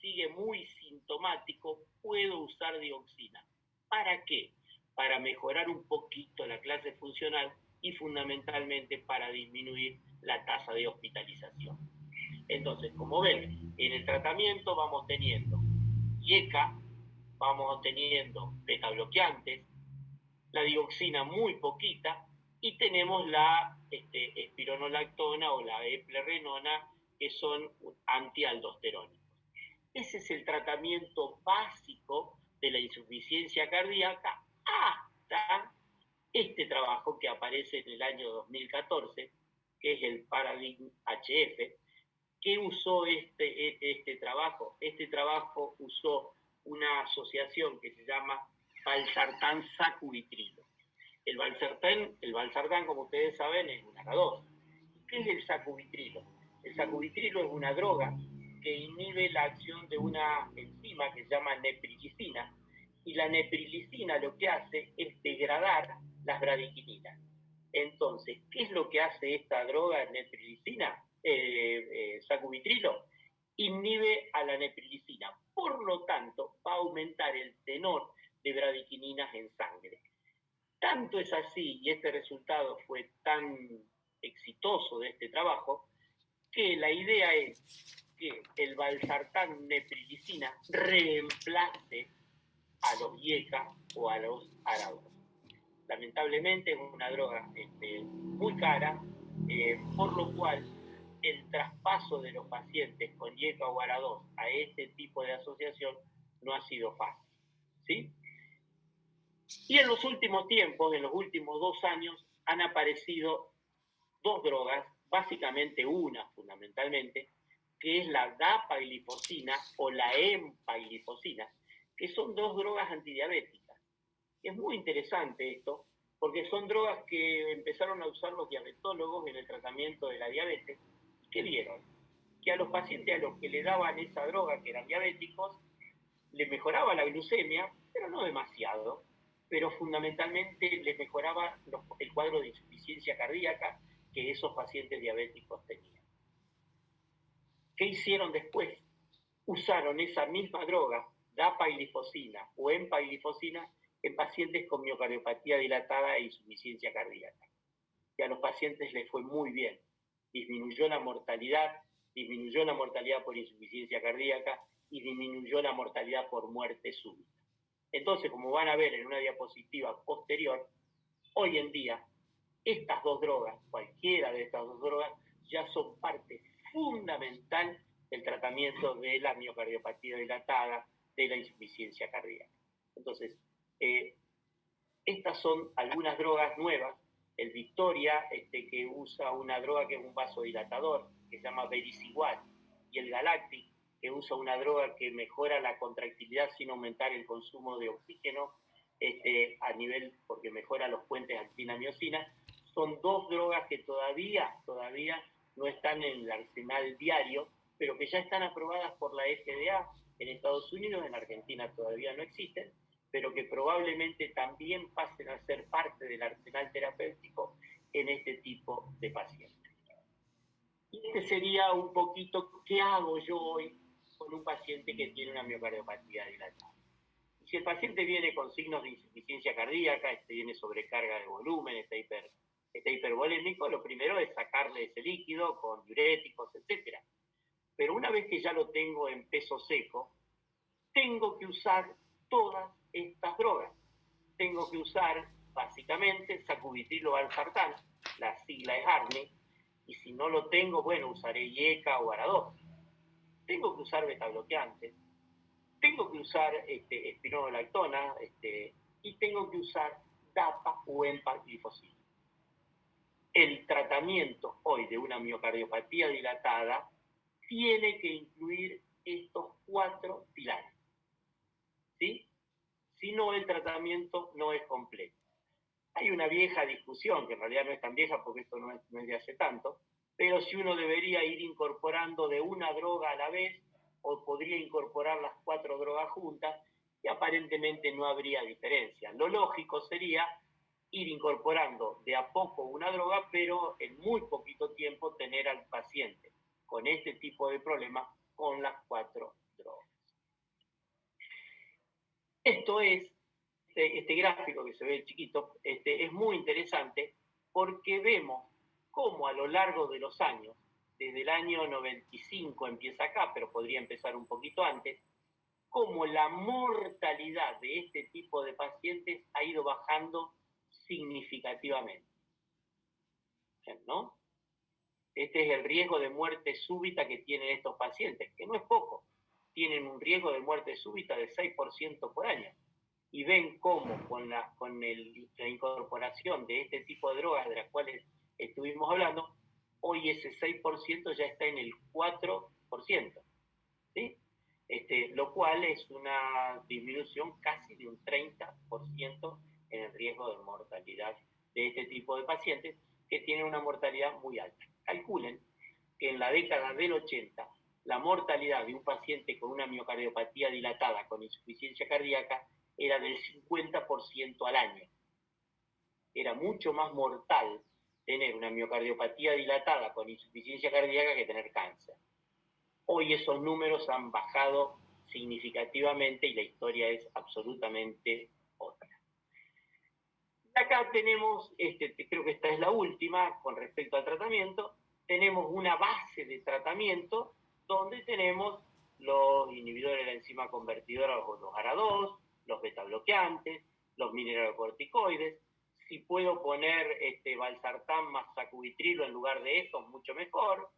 sigue muy sintomático, puedo usar digoxina. ¿Para qué? Para mejorar un poquito la clase funcional y fundamentalmente para disminuir la tasa de hospitalización. Entonces, como ven, en el tratamiento vamos teniendo IECA, vamos teniendo betabloqueantes, la digoxina muy poquita, y tenemos la espironolactona o la eplerenona, que son antialdosterónicos. Ese es el tratamiento básico de la insuficiencia cardíaca hasta este trabajo que aparece en el año 2014, que es el Paradigm HF. ¿Qué usó este trabajo? Este trabajo usó una asociación que se llama valsartán-sacubitrilo. El valsartán, como ustedes saben, es un ARA2. ¿Qué es el sacubitrilo? El sacubitrilo es una droga que inhibe la acción de una enzima que se llama neprilicina, y la neprilicina lo que hace es degradar las bradikininas. Entonces, ¿qué es lo que hace esta droga neprilicina? Sacubitrilo inhibe a la neprilicina, por lo tanto va a aumentar el tenor de bradikininas en sangre. Tanto es así, y este resultado fue tan exitoso de este trabajo, que la idea es que el valsartán neprilicina reemplace a los IECA o a los ARA2. Lamentablemente es una droga muy cara, por lo cual el traspaso de los pacientes con IECA o ARA2 a este tipo de asociación no ha sido fácil, ¿sí? Y en los últimos tiempos, en los últimos 2 años, han aparecido 2 drogas, básicamente una fundamentalmente, que es la dapaglifosina o la empaglifosina, que son 2 drogas antidiabéticas. Es muy interesante esto, porque son drogas que empezaron a usar los diabetólogos en el tratamiento de la diabetes. ¿Qué vieron? Que a los pacientes a los que le daban esa droga, que eran diabéticos, les mejoraba la glucemia, pero no demasiado, pero fundamentalmente les mejoraba el cuadro de insuficiencia cardíaca que esos pacientes diabéticos tenían. ¿Qué hicieron después? Usaron esa misma droga, dapaglifosina o empaglifosina, en pacientes con miocardiopatía dilatada e insuficiencia cardíaca. Y a los pacientes les fue muy bien. Disminuyó la mortalidad por insuficiencia cardíaca y disminuyó la mortalidad por muerte súbita. Entonces, como van a ver en una diapositiva posterior, hoy en día estas 2 drogas, cualquiera de estas 2 drogas, ya son parte fundamental del tratamiento de la miocardiopatía dilatada, de la insuficiencia cardíaca. Entonces, estas son algunas drogas nuevas. El Victoria, que usa una droga que es un vasodilatador, que se llama Vericiguat, y el Galactic, que usa una droga que mejora la contractilidad sin aumentar el consumo de oxígeno, a nivel, porque mejora los puentes actina-miosina. Son 2 drogas que todavía no están en el arsenal diario, pero que ya están aprobadas por la FDA en Estados Unidos. En Argentina todavía no existen, pero que probablemente también pasen a ser parte del arsenal terapéutico en este tipo de pacientes. Y este sería un poquito qué hago yo hoy con un paciente que tiene una miocardiopatía dilatada. Si el paciente viene con signos de insuficiencia cardíaca, viene sobrecarga de volumen, está hipervolémico, lo primero es sacarle ese líquido con diuréticos, etc. Pero una vez que ya lo tengo en peso seco, tengo que usar todas estas drogas. Tengo que usar básicamente sacubitril o valsartán, la sigla es ARNI, y si no lo tengo, bueno, usaré IECA o ARA2. Tengo que usar betabloqueantes, tengo que usar espironolactona, y tengo que usar DAPA o empaglifosina. El tratamiento hoy de una miocardiopatía dilatada tiene que incluir estos 4 pilares, ¿sí? Si no, el tratamiento no es completo. Hay una vieja discusión, que en realidad no es tan vieja porque esto no es de hace tanto, pero si uno debería ir incorporando de una droga a la vez o podría incorporar las 4 drogas juntas, y aparentemente no habría diferencia. Lo lógico sería ir incorporando de a poco una droga, pero en muy poquito tiempo tener al paciente con este tipo de problema con las 4 drogas. Esto es, este gráfico que se ve chiquito, es muy interesante porque vemos cómo a lo largo de los años, desde el año 95 empieza acá, pero podría empezar un poquito antes, cómo la mortalidad de este tipo de pacientes ha ido bajando significativamente, ¿no? Este es el riesgo de muerte súbita que tienen estos pacientes, que no es poco. Tienen un riesgo de muerte súbita de 6% por año. Y ven cómo con la incorporación de este tipo de drogas de las cuales estuvimos hablando, hoy ese 6% ya está en el 4%, ¿sí? Lo cual es una disminución casi de un 30% en el riesgo de mortalidad de este tipo de pacientes que tienen una mortalidad muy alta. Calculen que en la década del 80 la mortalidad de un paciente con una miocardiopatía dilatada con insuficiencia cardíaca era del 50% al año. Era mucho más mortal tener una miocardiopatía dilatada con insuficiencia cardíaca que tener cáncer. Hoy esos números han bajado significativamente y la historia es absolutamente otra. Acá tenemos, creo que esta es la última con respecto al tratamiento, tenemos una base de tratamiento donde tenemos los inhibidores de la enzima convertidora, los ARA2, los betabloqueantes, los mineralocorticoides. Si puedo poner valsartán más sacubitrilo en lugar de esto, mucho mejor.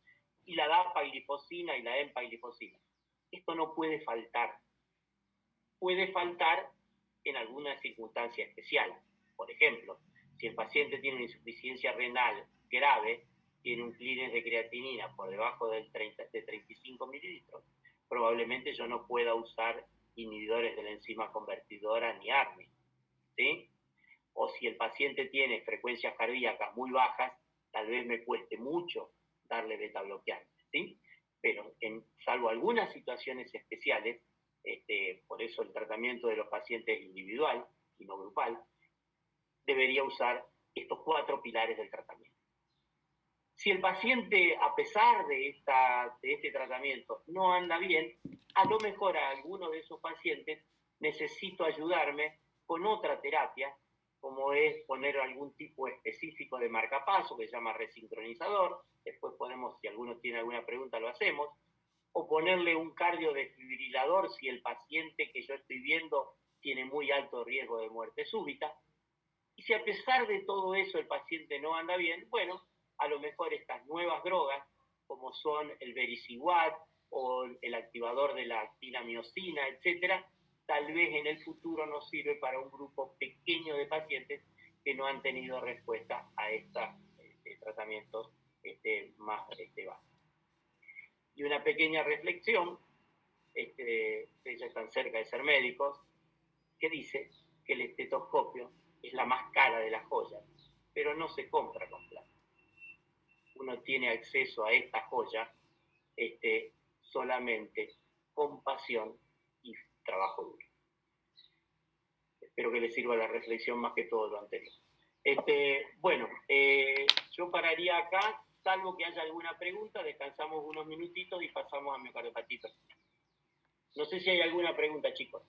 Y la dapaglifosina y la empaglifosina. Esto no puede faltar. Puede faltar en alguna circunstancia especial. Por ejemplo, si el paciente tiene una insuficiencia renal grave, tiene un clearance de creatinina por debajo de 35 mililitros, probablemente yo no pueda usar inhibidores de la enzima convertidora ni ARNI, ¿sí? O si el paciente tiene frecuencias cardíacas muy bajas, tal vez me cueste mucho darle beta bloqueante, ¿sí? Pero salvo algunas situaciones especiales, por eso el tratamiento de los pacientes es individual y no grupal, debería usar estos 4 pilares del tratamiento. Si el paciente, a pesar de este tratamiento, no anda bien, a lo mejor a alguno de esos pacientes necesito ayudarme con otra terapia, como es poner algún tipo específico de marcapaso que se llama resincronizador. Después podemos, si alguno tiene alguna pregunta, lo hacemos. O ponerle un cardiodesfibrilador si el paciente que yo estoy viendo tiene muy alto riesgo de muerte súbita. Y si a pesar de todo eso el paciente no anda bien, bueno, a lo mejor estas nuevas drogas, como son el vericiguat o el activador de la actinamiosina, etcétera, tal vez en el futuro nos sirve para un grupo pequeño de pacientes que no han tenido respuesta a estos tratamientos más básicos. Y una pequeña reflexión, ellos están cerca de ser médicos, que dice que el estetoscopio es la más cara de las joyas, pero no se compra con plata. Uno tiene acceso a esta joya solamente con pasión y trabajo duro. Espero que les sirva la reflexión más que todo lo anterior. Bueno, yo pararía acá, salvo que haya alguna pregunta, descansamos unos minutitos y pasamos a miocardiopatía. No sé si hay alguna pregunta, chicos.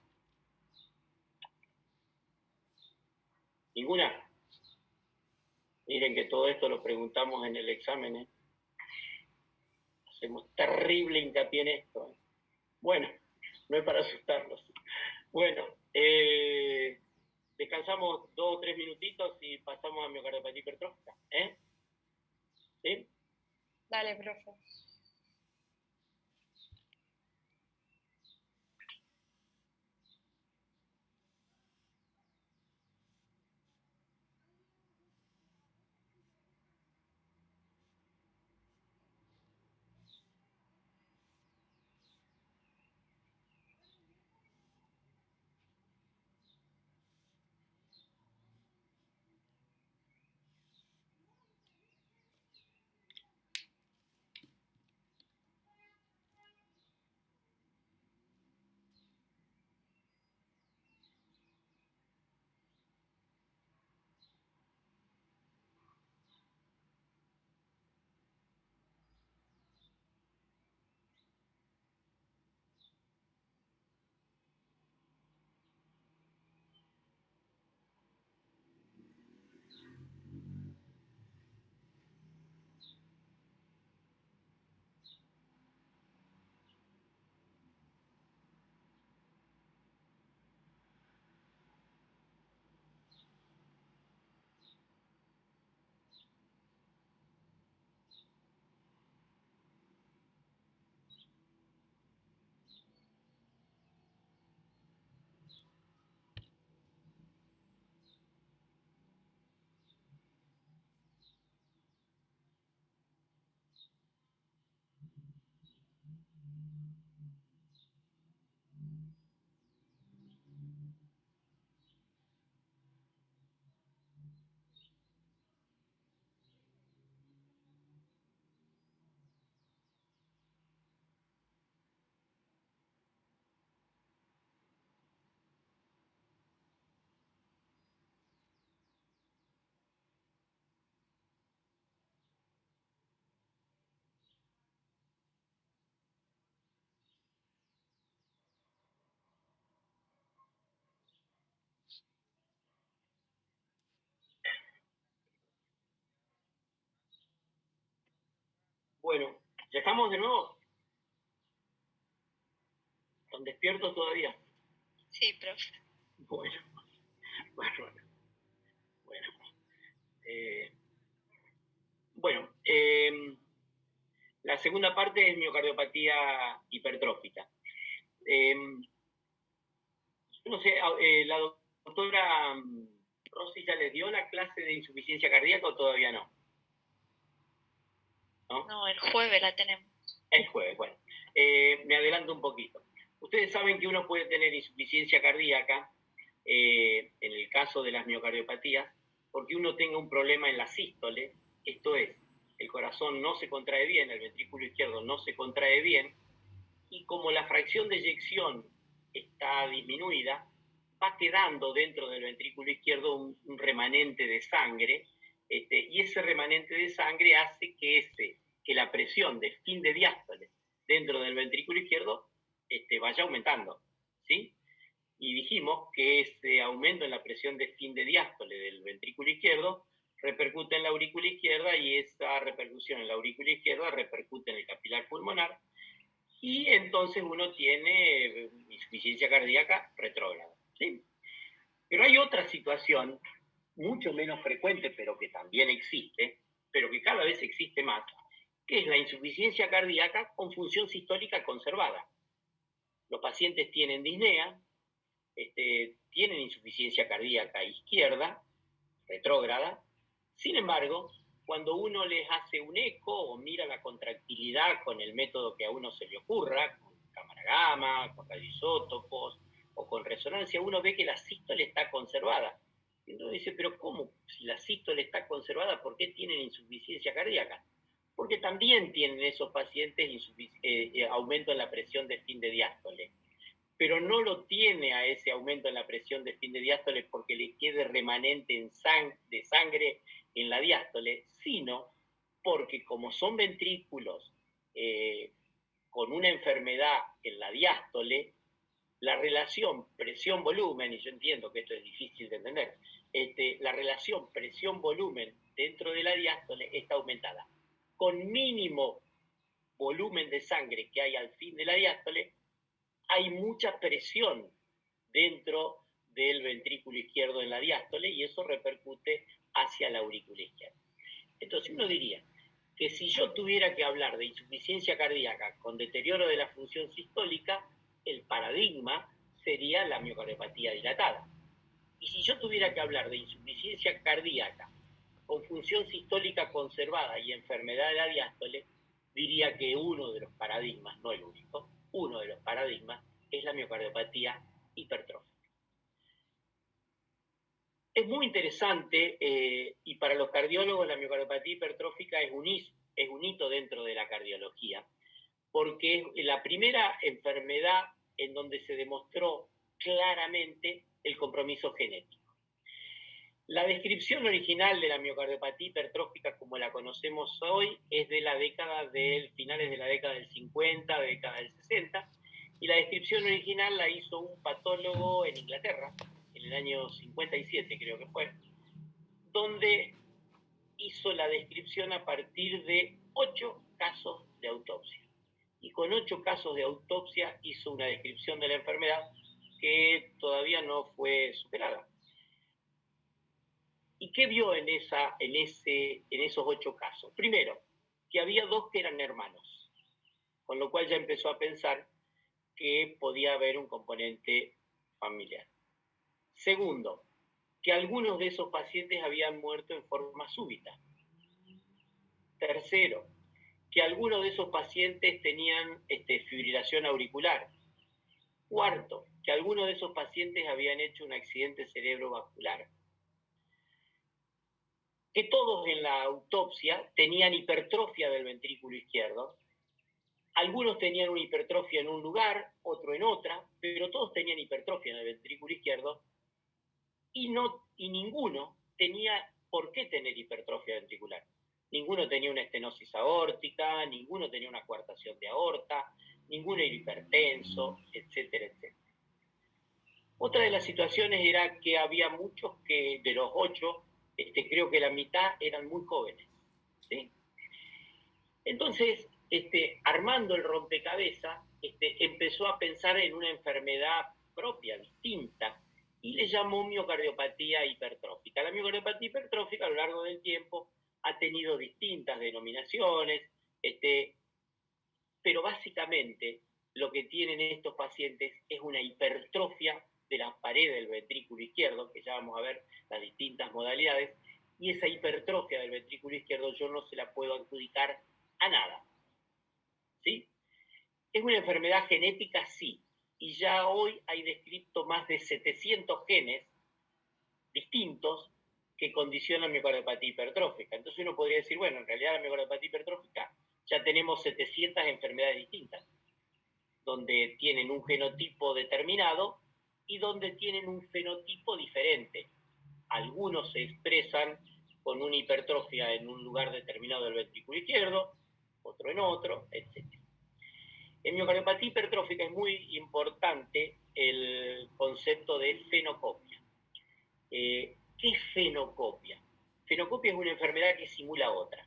¿Ninguna? Miren que todo esto lo preguntamos en el examen, Hacemos terrible hincapié en esto. Bueno, no es para asustarlos. Bueno, descansamos 2 o 3 minutitos y pasamos a miocardiopatía hipertrófica. ¿Sí? Dale, profe. Bueno, ¿ya estamos de nuevo? ¿Están despiertos todavía? Sí, profe. Bueno, bárbaro. Bueno, la segunda parte es miocardiopatía hipertrófica. No sé, la doctora Rossi ya les dio la clase de insuficiencia cardíaca o todavía no. No, el jueves la tenemos. El jueves, bueno. Me adelanto un poquito. Ustedes saben que uno puede tener insuficiencia cardíaca en el caso de las miocardiopatías porque uno tenga un problema en la sístole, esto es, el corazón no se contrae bien, el ventrículo izquierdo no se contrae bien, y como la fracción de eyección está disminuida, va quedando dentro del ventrículo izquierdo un remanente de sangre, y ese remanente de sangre hace que la presión de fin de diástole dentro del ventrículo izquierdo vaya aumentando, ¿sí? Y dijimos que ese aumento en la presión de fin de diástole del ventrículo izquierdo repercute en la aurícula izquierda y esa repercusión en la aurícula izquierda repercute en el capilar pulmonar y entonces uno tiene insuficiencia cardíaca retrógrada, ¿sí? Pero hay otra situación mucho menos frecuente, pero que también existe, pero que cada vez existe más, que es la insuficiencia cardíaca con función sistólica conservada. Los pacientes tienen disnea, tienen insuficiencia cardíaca izquierda, retrógrada. Sin embargo, cuando uno les hace un eco o mira la contractilidad con el método que a uno se le ocurra, con cámara gamma, con radioisótopos o con resonancia, uno ve que la sístole está conservada. Y uno dice, pero ¿cómo? Si la sístole está conservada, ¿por qué tienen insuficiencia cardíaca? Porque también tienen esos pacientes aumento en la presión de fin de diástole, pero no lo tiene a ese aumento en la presión de fin de diástole porque le quede remanente de sangre en la diástole, sino porque como son ventrículos con una enfermedad en la diástole, la relación presión-volumen, y yo entiendo que esto es difícil de entender, la relación presión-volumen dentro de la diástole está aumentada. Con mínimo volumen de sangre que hay al fin de la diástole, hay mucha presión dentro del ventrículo izquierdo en la diástole y eso repercute hacia la aurícula izquierda. Entonces uno diría que si yo tuviera que hablar de insuficiencia cardíaca con deterioro de la función sistólica, el paradigma sería la miocardiopatía dilatada. Y si yo tuviera que hablar de insuficiencia cardíaca con función sistólica conservada y enfermedad de la diástole, diría que uno de los paradigmas, no el único, uno de los paradigmas es la miocardiopatía hipertrófica. Es muy interesante y para los cardiólogos la miocardiopatía hipertrófica es un hito dentro de la cardiología, porque es la primera enfermedad en donde se demostró claramente el compromiso genético. La descripción original de la miocardiopatía hipertrófica como la conocemos hoy es de la década del finales de la década del 50, década del 60, y la descripción original la hizo un patólogo en Inglaterra, en el año 57 creo que fue, donde hizo la descripción a partir de 8 casos de autopsia. Y con 8 casos de autopsia hizo una descripción de la enfermedad que todavía no fue superada. ¿Y qué vio en esos 8 casos? Primero, que había 2 que eran hermanos, con lo cual ya empezó a pensar que podía haber un componente familiar. Segundo, que algunos de esos pacientes habían muerto en forma súbita. Tercero, que algunos de esos pacientes tenían fibrilación auricular. Cuarto, que algunos de esos pacientes habían hecho un accidente cerebrovascular. Que todos en la autopsia tenían hipertrofia del ventrículo izquierdo. Algunos tenían una hipertrofia en un lugar, otro en otra, pero todos tenían hipertrofia en el ventrículo izquierdo y ninguno tenía por qué tener hipertrofia ventricular. Ninguno tenía una estenosis aórtica, ninguno tenía una coartación de aorta, ninguno era hipertenso, etcétera, etcétera. Otra de las situaciones era que había muchos que, de los 8, creo que la mitad eran muy jóvenes, ¿sí? Entonces, armando el rompecabezas, empezó a pensar en una enfermedad propia, distinta, y le llamó miocardiopatía hipertrófica. La miocardiopatía hipertrófica a lo largo del tiempo ha tenido distintas denominaciones, pero básicamente lo que tienen estos pacientes es una hipertrofia de la pared del ventrículo izquierdo, que ya vamos a ver las distintas modalidades, y esa hipertrofia del ventrículo izquierdo yo no se la puedo adjudicar a nada. ¿Sí? ¿Es una enfermedad genética? Sí. Y ya hoy hay descrito más de 700 genes distintos que condicionan miocardiopatía hipertrófica. Entonces uno podría decir, bueno, en realidad la miocardiopatía hipertrófica ya tenemos 700 enfermedades distintas, donde tienen un genotipo determinado y donde tienen un fenotipo diferente. Algunos se expresan con una hipertrofia en un lugar determinado del ventrículo izquierdo, otro en otro, etc. En miocardiopatía hipertrófica es muy importante el concepto de fenocopia. ¿Qué es fenocopia? Fenocopia es una enfermedad que simula otra.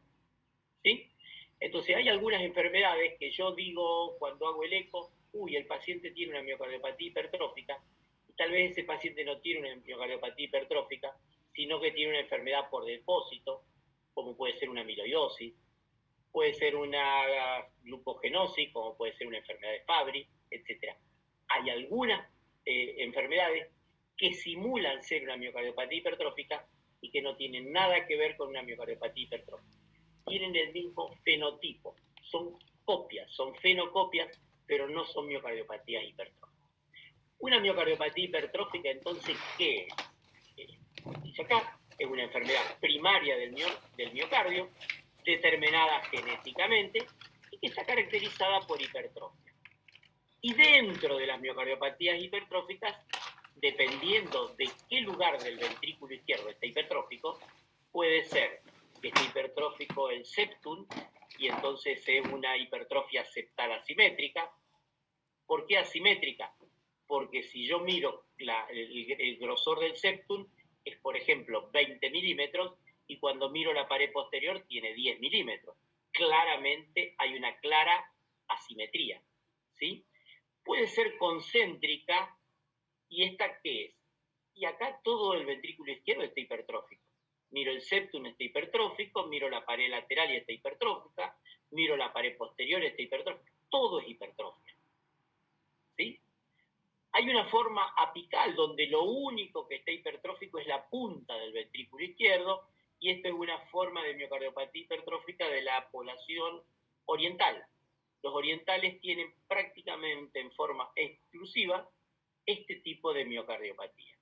¿Sí? Entonces hay algunas enfermedades que yo digo cuando hago el eco, uy, el paciente tiene una miocardiopatía hipertrófica, y tal vez ese paciente no tiene una miocardiopatía hipertrófica, sino que tiene una enfermedad por depósito, como puede ser una amiloidosis, puede ser una glucogenosis, como puede ser una enfermedad de Fabry, etc. Hay algunas enfermedades que simulan ser una miocardiopatía hipertrófica y que no tienen nada que ver con una miocardiopatía hipertrófica. Tienen el mismo fenotipo, son copias, son fenocopias, pero no son miocardiopatías hipertróficas. Una miocardiopatía hipertrófica, entonces, ¿qué es? Dice acá, es una enfermedad primaria del miocardio, determinada genéticamente y que está caracterizada por hipertrofia. Y dentro de las miocardiopatías hipertróficas, dependiendo de qué lugar del ventrículo izquierdo está hipertrófico, puede ser que esté hipertrófico el septum y entonces es una hipertrofia septal asimétrica. ¿Por qué asimétrica? Porque si yo miro el grosor del septum es, por ejemplo, 20 milímetros y cuando miro la pared posterior tiene 10 milímetros. Claramente hay una clara asimetría, ¿sí? Puede ser concéntrica, ¿y esta qué es? Y acá todo el ventrículo izquierdo está hipertrófico. Miro el septum, está hipertrófico, miro la pared lateral y está hipertrófica, miro la pared posterior y está hipertrófica. Todo es hipertrofia, ¿sí? Hay una forma apical donde lo único que está hipertrófico es la punta del ventrículo izquierdo, y esto es una forma de miocardiopatía hipertrófica de la población oriental. Los orientales tienen prácticamente en forma exclusiva este tipo de miocardiopatía.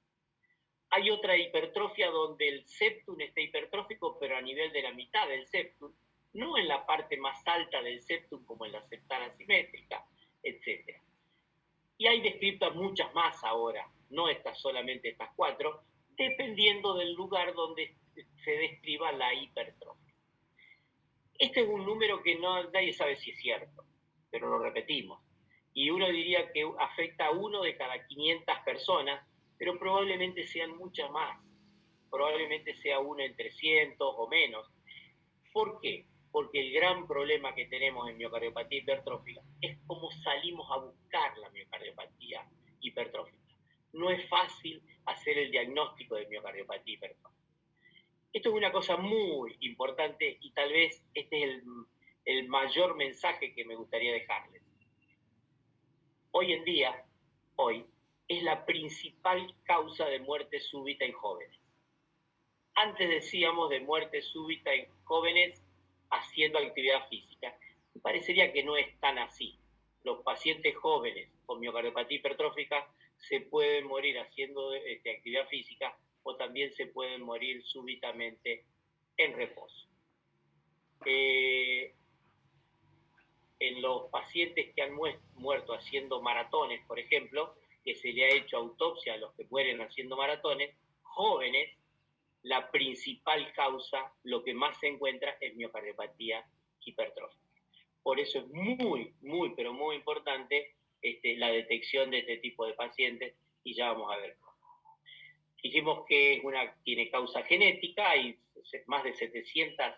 Hay otra hipertrofia donde el septum está hipertrófico, pero a nivel de la mitad del septum, no en la parte más alta del septum como en la septal asimétrica, etc. Y hay descritas muchas más ahora, no solamente estas 4, dependiendo del lugar donde se describa la hipertrofia. Este es un número que nadie sabe si es cierto, pero lo repetimos. Y uno diría que afecta a 1 de cada 500 personas, pero probablemente sean muchas más. Probablemente sea 1 en 300 o menos. ¿Por qué? Porque el gran problema que tenemos en miocardiopatía hipertrófica es cómo salimos a buscar la miocardiopatía hipertrófica. No es fácil hacer el diagnóstico de miocardiopatía hipertrófica. Esto es una cosa muy importante y tal vez este es el mayor mensaje que me gustaría dejarles. Hoy en día, es la principal causa de muerte súbita en jóvenes. Antes decíamos de muerte súbita en jóvenes haciendo actividad física. Me parecería que no es tan así. Los pacientes jóvenes con miocardiopatía hipertrófica se pueden morir haciendo actividad física o también se pueden morir súbitamente en reposo. En los pacientes que han muerto haciendo maratones, por ejemplo, que se le ha hecho autopsia a los que mueren haciendo maratones, jóvenes, la principal causa, lo que más se encuentra es miocardiopatía hipertrófica. Por eso es muy, muy, pero muy importante la detección de este tipo de pacientes y ya vamos a ver. Dijimos que tiene causa genética, hay más de 700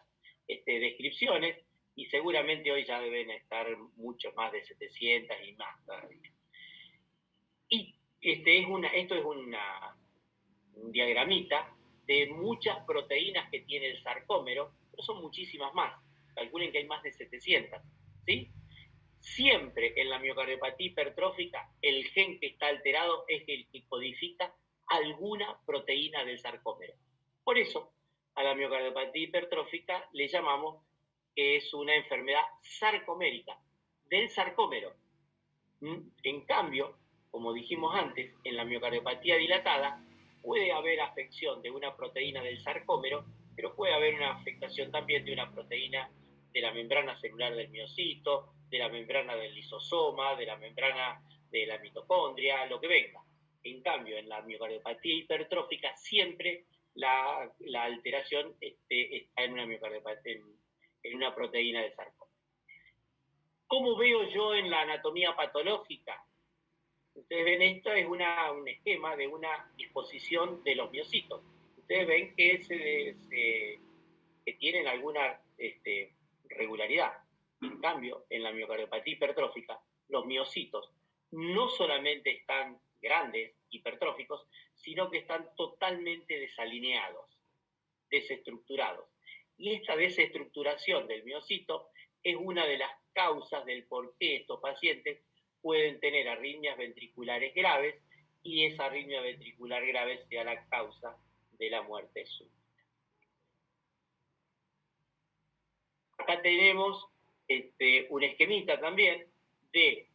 descripciones, y seguramente hoy ya deben estar mucho más de 700 y más todavía. Y esto es un diagramita de muchas proteínas que tiene el sarcómero, pero son muchísimas más. Calculen que hay más de 700, ¿sí? Siempre en la miocardiopatía hipertrófica el gen que está alterado es el que codifica alguna proteína del sarcómero. Por eso a la miocardiopatía hipertrófica le llamamos que es una enfermedad sarcomérica del sarcómero. En cambio, como dijimos antes, en la miocardiopatía dilatada puede haber afección de una proteína del sarcómero, pero puede haber una afectación también de una proteína de la membrana celular del miocito, de la membrana del lisosoma, de la membrana de la mitocondria, lo que venga. En cambio, en la miocardiopatía hipertrófica siempre la alteración está en una miocardiopatía, en una proteína del sarcómero. ¿Cómo veo yo en la anatomía patológica? Ustedes ven, esto es un esquema de una disposición de los miocitos. Ustedes ven que tienen alguna regularidad. En cambio, en la miocardiopatía hipertrófica, los miocitos no solamente están grandes, hipertróficos, sino que están totalmente desalineados, desestructurados. Y esta desestructuración del miocito es una de las causas del por qué estos pacientes pueden tener arritmias ventriculares graves y esa arritmia ventricular grave sea la causa de la muerte súbita. Acá tenemos un esquemita también de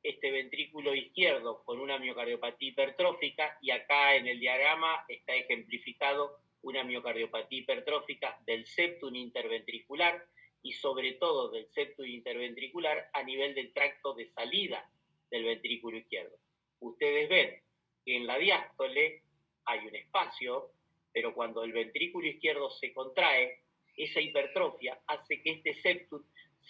este ventrículo izquierdo con una miocardiopatía hipertrófica y acá en el diagrama está ejemplificado una miocardiopatía hipertrófica del septum interventricular y sobre todo del septum interventricular a nivel del tracto de salida del ventrículo izquierdo. Ustedes ven que en la diástole hay un espacio, pero cuando el ventrículo izquierdo se contrae, esa hipertrofia hace que este septum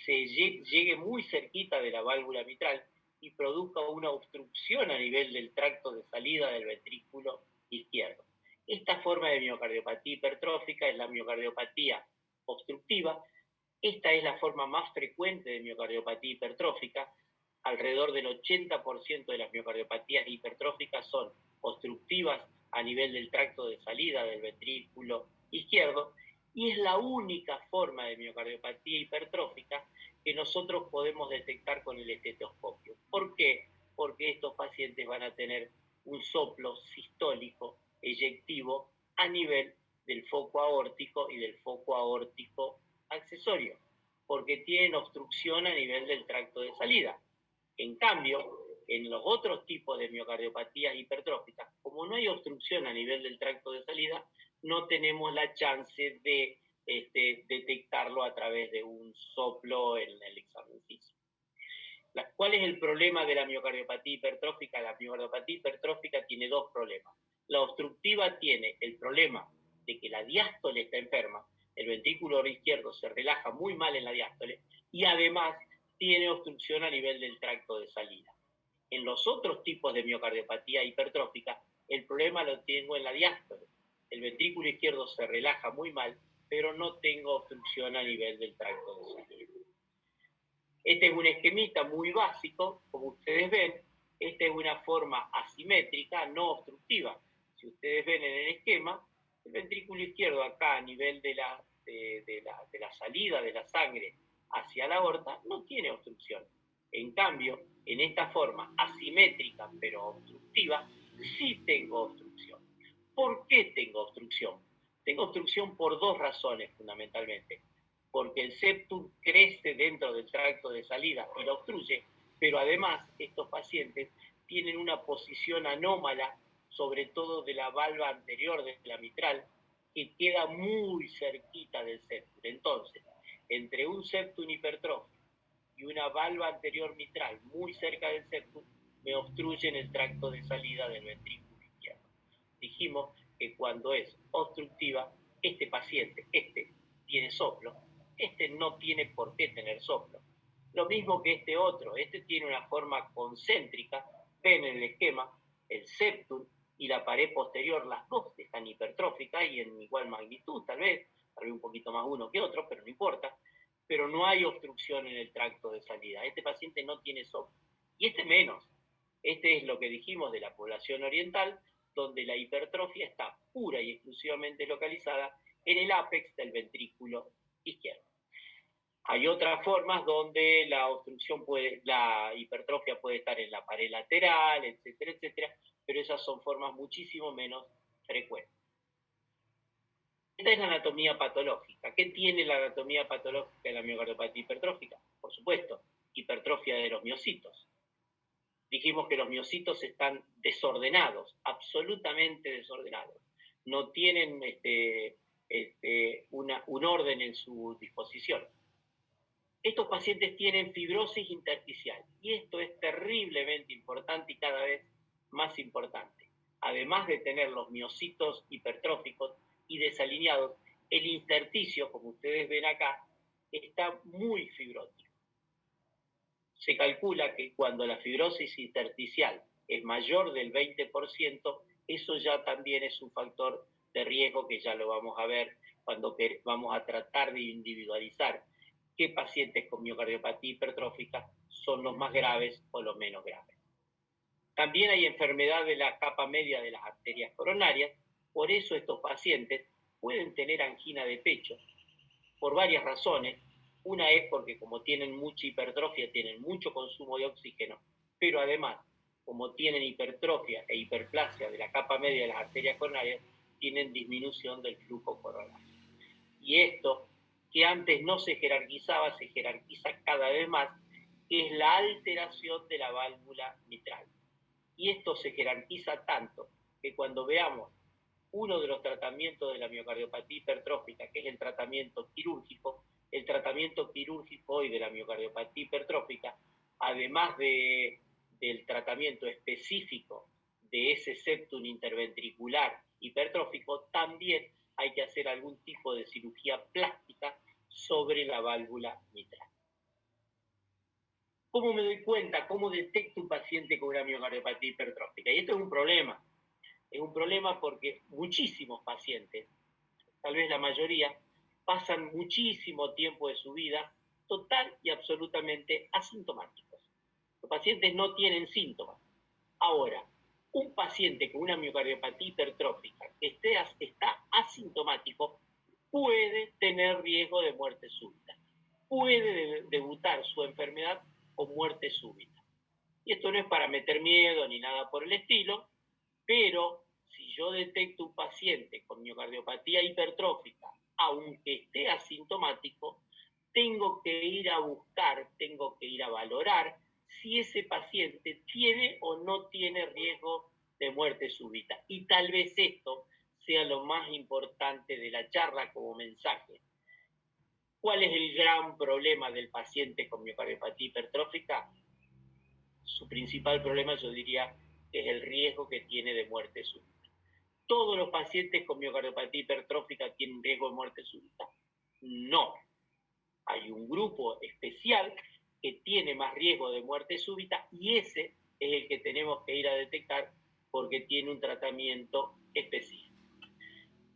llegue muy cerquita de la válvula mitral y produzca una obstrucción a nivel del tracto de salida del ventrículo izquierdo. Esta forma de miocardiopatía hipertrófica es la miocardiopatía obstructiva. Esta es la forma más frecuente de miocardiopatía hipertrófica. Alrededor del 80% de las miocardiopatías hipertróficas son obstructivas a nivel del tracto de salida del ventrículo izquierdo y es la única forma de miocardiopatía hipertrófica que nosotros podemos detectar con el estetoscopio. ¿Por qué? Porque estos pacientes van a tener un soplo sistólico eyectivo a nivel del foco aórtico y del foco aórtico accesorio, porque tienen obstrucción a nivel del tracto de salida. En cambio, en los otros tipos de miocardiopatías hipertróficas, como no hay obstrucción a nivel del tracto de salida, no tenemos la chance de detectarlo a través de un soplo en el examen físico. ¿Cuál es el problema de la miocardiopatía hipertrófica? La miocardiopatía hipertrófica tiene dos problemas. La obstructiva tiene el problema de que la diástole está enferma, el ventrículo izquierdo se relaja muy mal en la diástole y además tiene obstrucción a nivel del tracto de salida. En los otros tipos de miocardiopatía hipertrófica, el problema lo tengo en la diástole. El ventrículo izquierdo se relaja muy mal, pero no tengo obstrucción a nivel del tracto de salida. Este es un esquemita muy básico, como ustedes ven, esta es una forma asimétrica, no obstructiva. Si ustedes ven en el esquema, el ventrículo izquierdo acá a nivel de la salida de la sangre hacia la aorta no tiene obstrucción. En cambio, en esta forma asimétrica pero obstructiva, sí tengo obstrucción. ¿Por qué tengo obstrucción? Tengo obstrucción por dos razones fundamentalmente. Porque el septum crece dentro del tracto de salida y lo obstruye, pero además estos pacientes tienen una posición anómala, sobre todo de la valva anterior de la mitral, que queda muy cerquita del septum. Entonces, entre un septum hipertrófico y una valva anterior mitral muy cerca del septum, me obstruyen el tracto de salida del ventrículo izquierdo. Dijimos que cuando es obstructiva, este paciente, tiene soplo, no tiene por qué tener soplo. Lo mismo que este otro, tiene una forma concéntrica, ven en el esquema, el septum y la pared posterior, las dos están hipertróficas y en igual magnitud tal vez un poquito más uno que otro, pero no importa. pero no hay obstrucción en el tracto de salida. Este paciente no tiene SOP. Y este menos. Este es lo que dijimos de la población oriental, donde la hipertrofia está pura y exclusivamente localizada en el ápex del ventrículo izquierdo. Hay otras formas donde la hipertrofia puede estar en la pared lateral, etcétera, etcétera, pero esas son formas muchísimo menos frecuentes. Esta es la anatomía patológica. ¿Qué tiene la anatomía patológica de la miocardiopatía hipertrófica? Por supuesto, hipertrofia de los miocitos. Dijimos que los miocitos están desordenados, absolutamente desordenados. No tienen un orden en su disposición. Estos pacientes tienen fibrosis intersticial y esto es terriblemente importante y cada vez más importante. Además de tener los miocitos hipertróficos y desalineados, el intersticio, como ustedes ven acá, está muy fibrótico. Se calcula que cuando la fibrosis intersticial es mayor del 20%, eso ya también es un factor de riesgo que ya lo vamos a ver cuando vamos a tratar de individualizar qué pacientes con miocardiopatía hipertrófica son los más graves o los menos graves. También hay enfermedad de la capa media de las arterias coronarias, por eso estos pacientes pueden tener angina de pecho por varias razones. Una es porque como tienen mucha hipertrofia, tienen mucho consumo de oxígeno, pero además, como tienen hipertrofia e hiperplasia de la capa media de las arterias coronarias, tienen disminución del flujo coronario. Y esto, que antes no se jerarquizaba, se jerarquiza cada vez más, que es la alteración de la válvula mitral. Y esto se jerarquiza tanto que cuando veamos uno de los tratamientos de la miocardiopatía hipertrófica, que es el tratamiento quirúrgico hoy de la miocardiopatía hipertrófica, además del tratamiento específico de ese septum interventricular hipertrófico, también hay que hacer algún tipo de cirugía plástica sobre la válvula mitral. ¿Cómo me doy cuenta? ¿Cómo detecto un paciente con una miocardiopatía hipertrófica? Y esto es un problema. Es un problema porque muchísimos pacientes, tal vez la mayoría, pasan muchísimo tiempo de su vida total y absolutamente asintomáticos. Los pacientes no tienen síntomas. Ahora, un paciente con una miocardiopatía hipertrófica que está asintomático puede tener riesgo de muerte súbita. Puede debutar su enfermedad con muerte súbita. Y esto no es para meter miedo ni nada por el estilo, pero si yo detecto un paciente con miocardiopatía hipertrófica, aunque esté asintomático, tengo que ir a buscar, tengo que ir a valorar si ese paciente tiene o no tiene riesgo de muerte súbita. Y tal vez esto sea lo más importante de la charla como mensaje. ¿Cuál es el gran problema del paciente con miocardiopatía hipertrófica? Su principal problema, yo diría, es el riesgo que tiene de muerte súbita. ¿Todos los pacientes con miocardiopatía hipertrófica tienen riesgo de muerte súbita? No. Hay un grupo especial que tiene más riesgo de muerte súbita y ese es el que tenemos que ir a detectar porque tiene un tratamiento específico.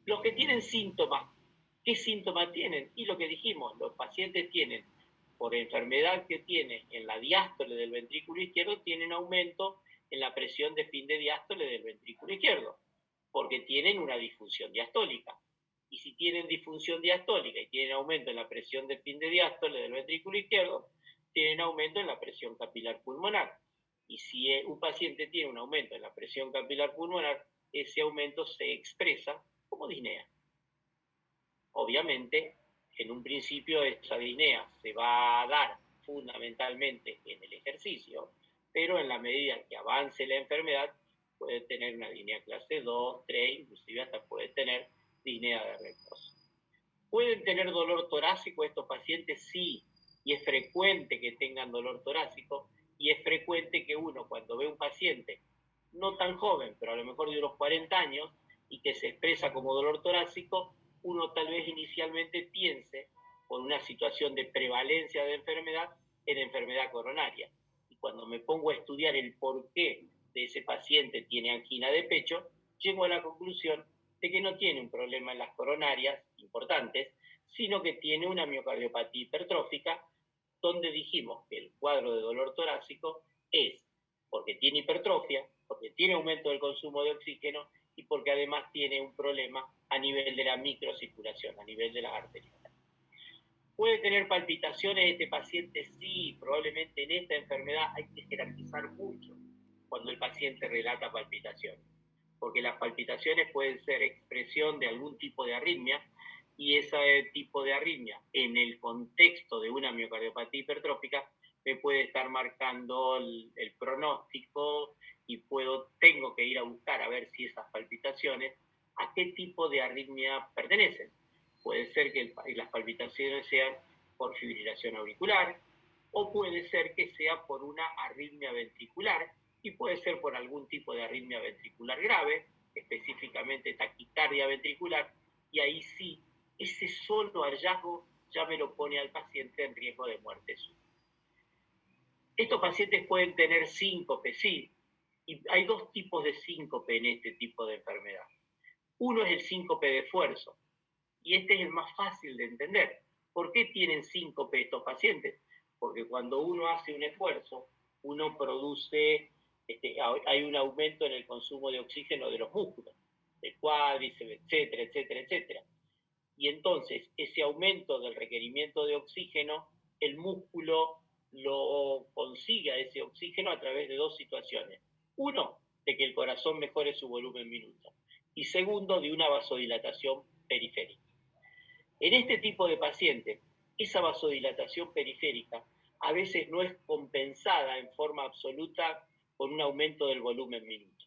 Los que tienen síntomas, ¿qué síntomas tienen? Y lo que dijimos, los pacientes tienen, por enfermedad que tiene en la diástole del ventrículo izquierdo, tienen aumento en la presión de fin de diástole del ventrículo izquierdo, porque tienen una disfunción diastólica. Y si tienen disfunción diastólica y tienen aumento en la presión de fin de diástole del ventrículo izquierdo, tienen aumento en la presión capilar pulmonar. Y si un paciente tiene un aumento en la presión capilar pulmonar, ese aumento se expresa como disnea. Obviamente, en un principio esa disnea se va a dar fundamentalmente en el ejercicio, pero en la medida que avance la enfermedad, puede tener una disnea clase 2, 3, inclusive hasta puede tener disnea de reposo. ¿Pueden tener dolor torácico estos pacientes? Sí, y es frecuente que tengan dolor torácico, y es frecuente que uno cuando ve un paciente no tan joven, pero a lo mejor de unos 40 años, y que se expresa como dolor torácico, uno tal vez inicialmente piense, por una situación de prevalencia de enfermedad, en enfermedad coronaria. Y cuando me pongo a estudiar el porqué de ese paciente tiene angina de pecho, llego a la conclusión de que no tiene un problema en las coronarias importantes, sino que tiene una miocardiopatía hipertrófica, donde dijimos que el cuadro de dolor torácico es porque tiene hipertrofia, porque tiene aumento del consumo de oxígeno y porque además tiene un problema a nivel de la microcirculación, a nivel de las arterias. ¿Puede tener palpitaciones este paciente? Sí, probablemente en esta enfermedad hay que jerarquizar mucho cuando el paciente relata palpitaciones, porque las palpitaciones pueden ser expresión de algún tipo de arritmia, y ese tipo de arritmia en el contexto de una miocardiopatía hipertrófica me puede estar marcando el pronóstico y tengo que ir a buscar a ver si esas palpitaciones a qué tipo de arritmia pertenecen. Puede ser que las palpitaciones sean por fibrilación auricular, o puede ser que sea por una arritmia ventricular, y puede ser por algún tipo de arritmia ventricular grave, específicamente taquicardia ventricular, y ahí sí, ese solo hallazgo ya me lo pone al paciente en riesgo de muerte súbita. Estos pacientes pueden tener síncope, sí, y hay dos tipos de síncope en este tipo de enfermedad. Uno es el síncope de esfuerzo, y este es el más fácil de entender. ¿Por qué tienen síncope estos pacientes? Porque cuando uno hace un esfuerzo, uno produce, hay un aumento en el consumo de oxígeno de los músculos, del cuádriceps, etcétera, etcétera, etcétera. Y entonces ese aumento del requerimiento de oxígeno, el músculo lo consigue a ese oxígeno a través de dos situaciones. Uno, de que el corazón mejore su volumen minuto. Y segundo, de una vasodilatación periférica. En este tipo de pacientes, esa vasodilatación periférica a veces no es compensada en forma absoluta con un aumento del volumen minuto.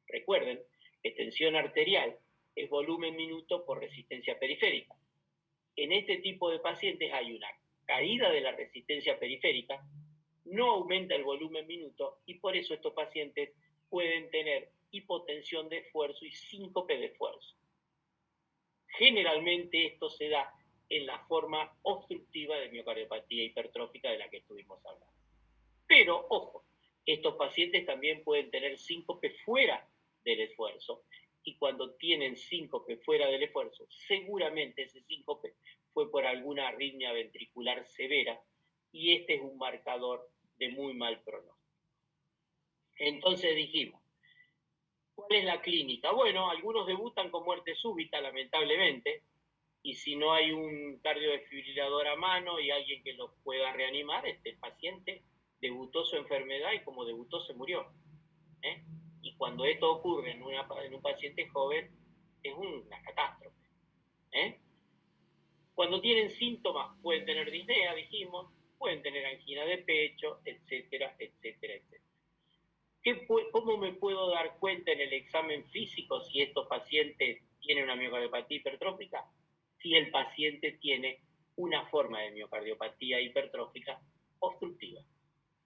Recuerden que tensión arterial es volumen minuto por resistencia periférica. En este tipo de pacientes hay una caída de la resistencia periférica, no aumenta el volumen minuto, y por eso estos pacientes pueden tener hipotensión de esfuerzo y síncope de esfuerzo. Generalmente esto se da en la forma obstructiva de miocardiopatía hipertrófica de la que estuvimos hablando. Pero, ojo, estos pacientes también pueden tener síncope fuera del esfuerzo, y cuando tienen síncope fuera del esfuerzo, seguramente ese síncope fue por alguna arritmia ventricular severa, y este es un marcador de muy mal pronóstico. Entonces dijimos, ¿cuál es la clínica? Bueno, algunos debutan con muerte súbita, lamentablemente, y si no hay un cardiodesfibrilador a mano y alguien que los pueda reanimar, este paciente debutó su enfermedad y como debutó se murió. Y cuando esto ocurre en un paciente joven, es una catástrofe. Cuando tienen síntomas, pueden tener disnea, dijimos, pueden tener angina de pecho, etcétera, etcétera, etcétera. ¿Cómo me puedo dar cuenta en el examen físico si estos pacientes tienen una miocardiopatía hipertrófica? Si el paciente tiene una forma de miocardiopatía hipertrófica obstructiva.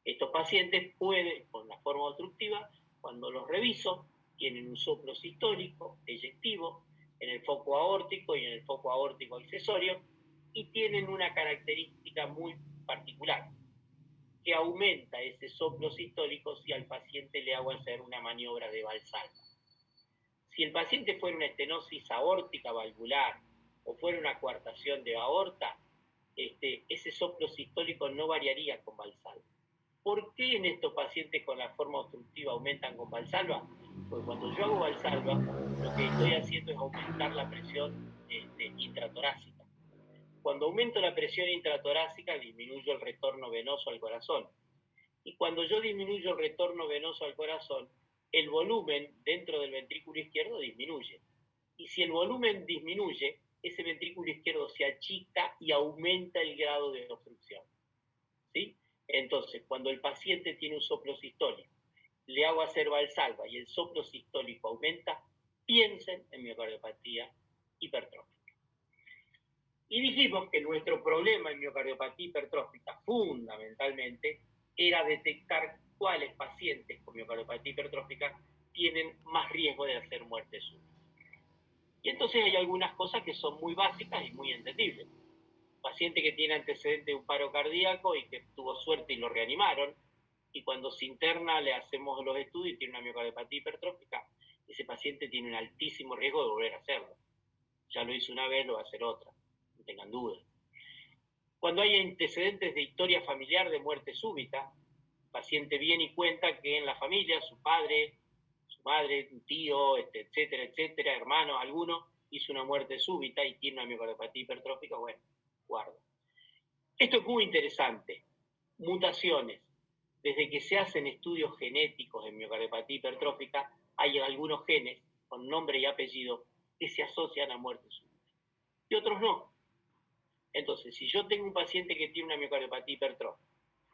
Estos pacientes pueden, con la forma obstructiva, cuando los reviso, tienen un soplo sistólico, eyectivo, en el foco aórtico y en el foco aórtico accesorio, y tienen una característica muy particular, que aumenta ese soplo sistólico si al paciente le hago hacer una maniobra de Valsalva. Si el paciente fuera una estenosis aórtica valvular o fuera una coartación de aorta, ese soplo sistólico no variaría con Valsalva. ¿Por qué en estos pacientes con la forma obstructiva aumentan con Valsalva? Porque cuando yo hago Valsalva, lo que estoy haciendo es aumentar la presión intratorácica. Cuando aumento la presión intratorácica, disminuyo el retorno venoso al corazón. Y cuando yo disminuyo el retorno venoso al corazón, el volumen dentro del ventrículo izquierdo disminuye. Y si el volumen disminuye, ese ventrículo izquierdo se achica y aumenta el grado de obstrucción. ¿Sí? Entonces, cuando el paciente tiene un soplo sistólico, le hago hacer Valsalva y el soplo sistólico aumenta, piensen en miocardiopatía hipertrófica. Y dijimos que nuestro problema en miocardiopatía hipertrófica, fundamentalmente, era detectar cuáles pacientes con miocardiopatía hipertrófica tienen más riesgo de hacer muerte súbita. Y entonces hay algunas cosas que son muy básicas y muy entendibles. Paciente que tiene antecedente de un paro cardíaco y que tuvo suerte y lo reanimaron, y cuando se interna le hacemos los estudios y tiene una miocardiopatía hipertrófica, ese paciente tiene un altísimo riesgo de volver a hacerlo. Ya lo hizo una vez, lo va a hacer otra. no tengan duda. Cuando hay antecedentes de historia familiar de muerte súbita, el paciente viene y cuenta que en la familia su padre, su madre, un tío, etcétera, etcétera, hermano, alguno, hizo una muerte súbita y tiene una miocardiopatía hipertrófica, bueno, guarda. Esto es muy interesante. Mutaciones. Desde que se hacen estudios genéticos en miocardiopatía hipertrófica, hay algunos genes con nombre y apellido que se asocian a muerte súbita y otros no. Entonces, si yo tengo un paciente que tiene una miocardiopatía hipertrófica,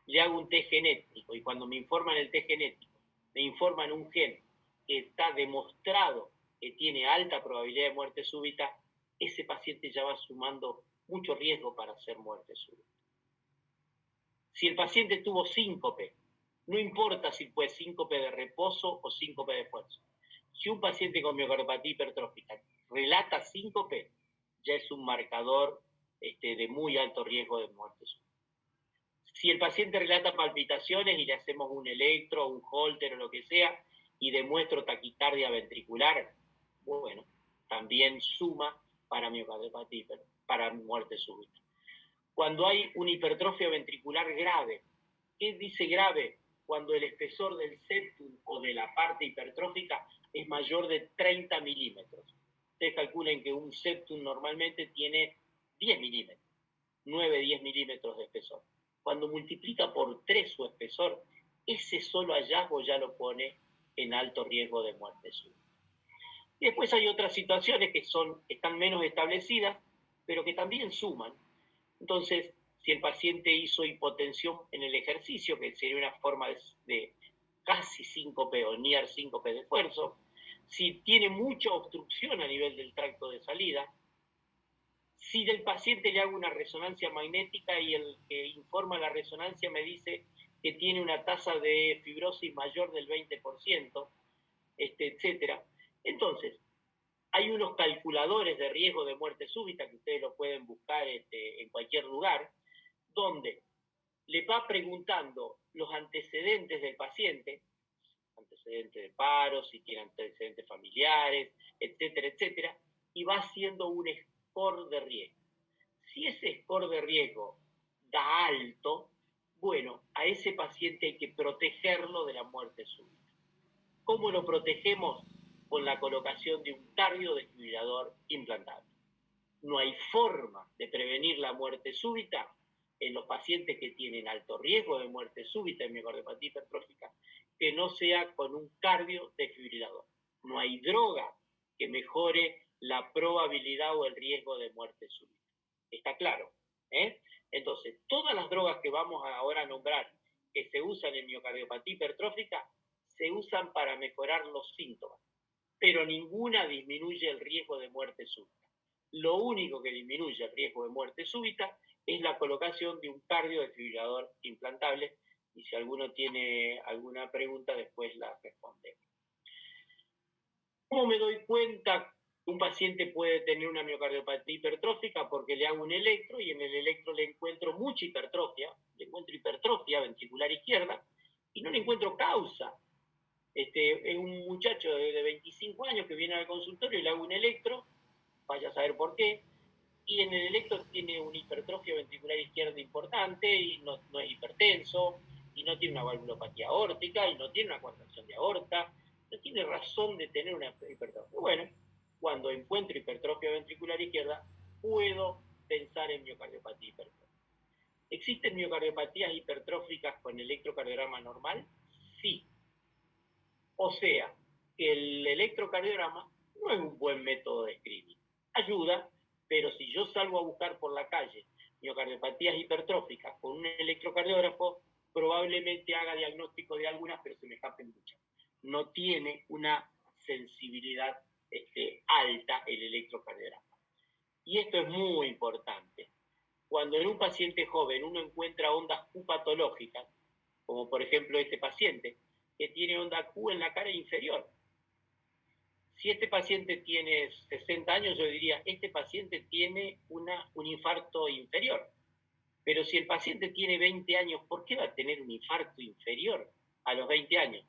le hago un test genético y cuando me informan el test genético, me informan un gen que está demostrado que tiene alta probabilidad de muerte súbita, ese paciente ya va sumando mucho riesgo para hacer muerte súbita. Si el paciente tuvo síncope, no importa si fue síncope de reposo o síncope de esfuerzo. Si un paciente con miocardiopatía hipertrófica relata síncope, ya es un marcador de muy alto riesgo de muerte súbita. Si el paciente relata palpitaciones y le hacemos un electro, un holter o lo que sea, y demuestro taquicardia ventricular, bueno, también suma para miocardiopatía, para muerte súbita. Cuando hay una hipertrofia ventricular grave, ¿qué dice grave? Cuando el espesor del septum o de la parte hipertrófica es mayor de 30 milímetros. Ustedes calculen que un septum normalmente tiene 10 milímetros, 9-10 milímetros de espesor. Cuando multiplica por 3 su espesor, ese solo hallazgo ya lo pone en alto riesgo de muerte súbita. Y después hay otras situaciones que están menos establecidas, pero que también suman. Entonces, si el paciente hizo hipotensión en el ejercicio, que sería una forma de casi síncope o near síncope de esfuerzo, si tiene mucha obstrucción a nivel del tracto de salida, si del paciente le hago una resonancia magnética y el que informa la resonancia me dice que tiene una tasa de fibrosis mayor del 20%, etcétera. Entonces, hay unos calculadores de riesgo de muerte súbita que ustedes lo pueden buscar en cualquier lugar, donde le va preguntando los antecedentes del paciente, antecedentes de paro, si tiene antecedentes familiares, etcétera, etcétera, y va haciendo un score de riesgo. Si ese score de riesgo da alto, bueno, a ese paciente hay que protegerlo de la muerte súbita. ¿Cómo lo protegemos? Con la colocación de un cardiodesfibrilador implantable. No hay forma de prevenir la muerte súbita en los pacientes que tienen alto riesgo de muerte súbita en miocardiopatía hipertrófica que no sea con un cardiodesfibrilador. No hay droga que mejore la probabilidad o el riesgo de muerte súbita. ¿Está claro? Entonces, todas las drogas que vamos ahora a nombrar que se usan en miocardiopatía hipertrófica se usan para mejorar los síntomas, pero ninguna disminuye el riesgo de muerte súbita. Lo único que disminuye el riesgo de muerte súbita es la colocación de un cardiodesfibrilador implantable, y si alguno tiene alguna pregunta después la respondemos. ¿Cómo me doy cuenta que un paciente puede tener una miocardiopatía hipertrófica? Porque le hago un electro y en el electro le encuentro mucha hipertrofia, le encuentro hipertrofia ventricular izquierda y no le encuentro causa. Es un muchacho de 25 años que viene al consultorio y le hago un electro, vaya a saber por qué, y en el electro tiene una hipertrofia ventricular izquierda importante y no es hipertenso, y no tiene una valvulopatía aórtica, y no tiene una contracción de aorta, no tiene razón de tener una hipertrofia. Bueno, cuando encuentro hipertrofia ventricular izquierda, puedo pensar en miocardiopatía hipertrófica. ¿Existen miocardiopatías hipertróficas con electrocardiograma normal? Sí. O sea, que el electrocardiograma no es un buen método de screening. Ayuda, pero si yo salgo a buscar por la calle miocardiopatías hipertróficas con un electrocardiógrafo, probablemente haga diagnóstico de algunas, pero se me escapen muchas. No tiene una sensibilidad alta el electrocardiograma. Y esto es muy importante. Cuando en un paciente joven uno encuentra ondas Q patológicas, como por ejemplo este paciente, que tiene onda Q en la cara inferior. Si este paciente tiene 60 años, yo diría, este paciente tiene un infarto inferior. Pero si el paciente tiene 20 años, ¿por qué va a tener un infarto inferior a los 20 años?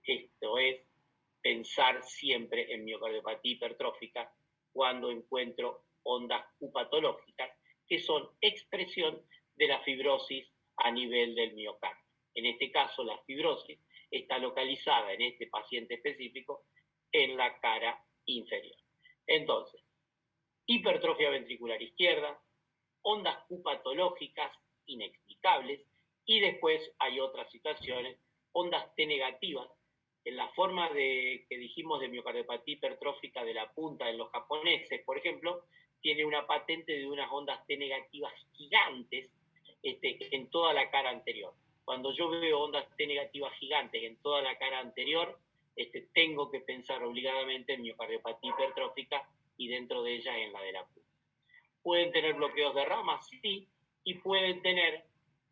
Esto es pensar siempre en miocardiopatía hipertrófica cuando encuentro ondas Q patológicas, que son expresión de la fibrosis a nivel del miocardio. En este caso, la fibrosis está localizada en este paciente específico en la cara inferior. Entonces, hipertrofia ventricular izquierda, ondas Q patológicas inexplicables, y después hay otras situaciones, ondas T negativas, en la forma que dijimos de miocardiopatía hipertrófica de la punta en los japoneses, por ejemplo, tiene una patente de unas ondas T negativas gigantes en toda la cara anterior. Cuando yo veo ondas T negativas gigantes en toda la cara anterior, tengo que pensar obligadamente en miocardiopatía hipertrófica y dentro de ella en la de la punta. Pueden tener bloqueos de ramas, sí, y pueden tener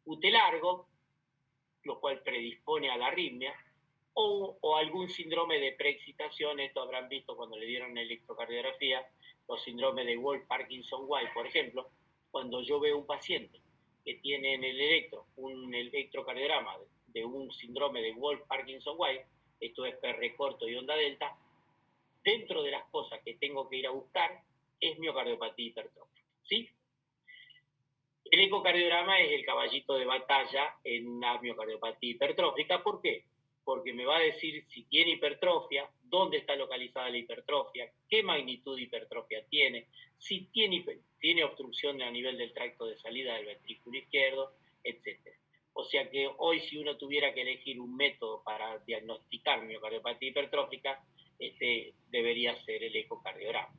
QT largo, lo cual predispone a la arritmia, o algún síndrome de preexcitación. Esto habrán visto cuando le dieron electrocardiografía, los síndromes de Wolff-Parkinson-White, por ejemplo. Cuando yo veo un paciente que tiene en el un electrocardiograma de un síndrome de Wolff-Parkinson-White, esto es PR corto y onda delta, dentro de las cosas que tengo que ir a buscar es miocardiopatía hipertrófica, ¿sí? El ecocardiograma es el caballito de batalla en una miocardiopatía hipertrófica. ¿Por qué? Porque me va a decir si tiene hipertrofia, dónde está localizada la hipertrofia, qué magnitud de hipertrofia tiene, si tiene obstrucción a nivel del tracto de salida del ventrículo izquierdo, etc. O sea que hoy, si uno tuviera que elegir un método para diagnosticar miocardiopatía hipertrófica, debería ser el ecocardiograma.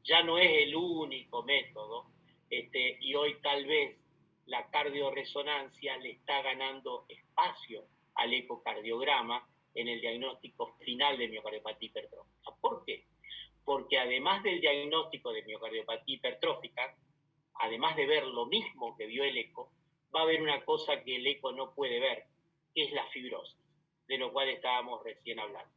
Ya no es el único método, y hoy tal vez la cardioresonancia le está ganando espacio al ecocardiograma en el diagnóstico final de miocardiopatía hipertrófica. ¿Por qué? Porque además del diagnóstico de miocardiopatía hipertrófica, además de ver lo mismo que vio el eco, va a haber una cosa que el eco no puede ver, que es la fibrosis, de lo cual estábamos recién hablando.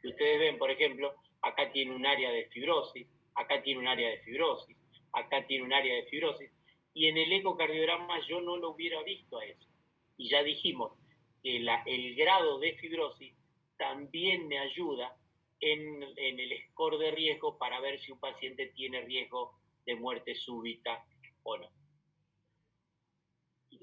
Y ustedes ven, por ejemplo, acá tiene un área de fibrosis, acá tiene un área de fibrosis, acá tiene un área de fibrosis, y en el ecocardiograma yo no lo hubiera visto a eso. Y ya dijimos que el grado de fibrosis también me ayuda en el score de riesgo para ver si un paciente tiene riesgo de muerte súbita o no.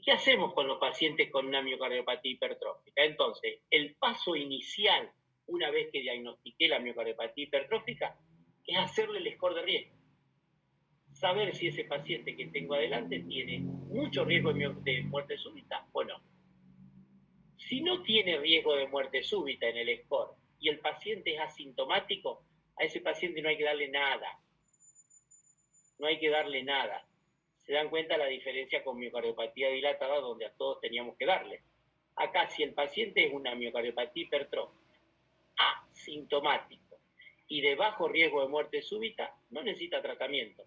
¿Qué hacemos con los pacientes con una miocardiopatía hipertrófica? Entonces, el paso inicial, una vez que diagnostiqué la miocardiopatía hipertrófica, es hacerle el score de riesgo. Saber si ese paciente que tengo adelante tiene mucho riesgo de muerte súbita o no. Si no tiene riesgo de muerte súbita en el score y el paciente es asintomático, a ese paciente no hay que darle nada. No hay que darle nada. Se dan cuenta la diferencia con miocardiopatía dilatada, donde a todos teníamos que darle. Acá, si el paciente es una miocardiopatía hipertrófica, asintomático y de bajo riesgo de muerte súbita, no necesita tratamiento,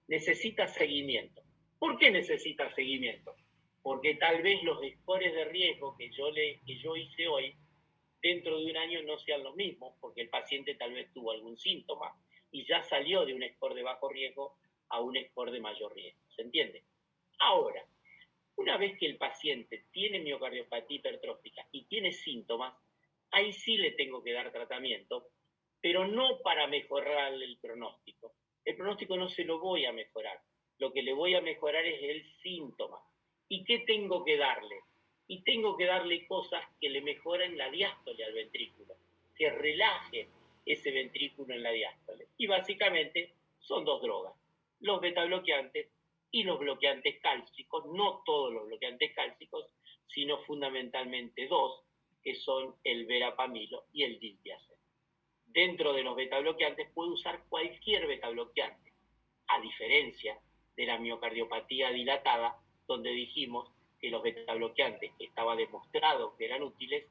necesita seguimiento. ¿Por qué necesita seguimiento? Porque tal vez los scores de riesgo que yo hice hoy, dentro de un año no sean los mismos, porque el paciente tal vez tuvo algún síntoma y ya salió de un score de bajo riesgo a un score de mayor riesgo. ¿Se entiende? Ahora, una vez que el paciente tiene miocardiopatía hipertrófica y tiene síntomas, ahí sí le tengo que dar tratamiento, pero no para mejorar el pronóstico. El pronóstico no se lo voy a mejorar. Lo que le voy a mejorar es el síntoma. ¿Y qué tengo que darle? Y tengo que darle cosas que le mejoren la diástole al ventrículo, que relajen ese ventrículo en la diástole. Y básicamente son dos drogas, los betabloqueantes y los bloqueantes cálcicos, no todos los bloqueantes cálcicos, sino fundamentalmente dos, que son el verapamilo y el diltiazem. Dentro de los betabloqueantes puedo usar cualquier betabloqueante, a diferencia de la miocardiopatía dilatada, donde dijimos que los betabloqueantes que estaba demostrado que eran útiles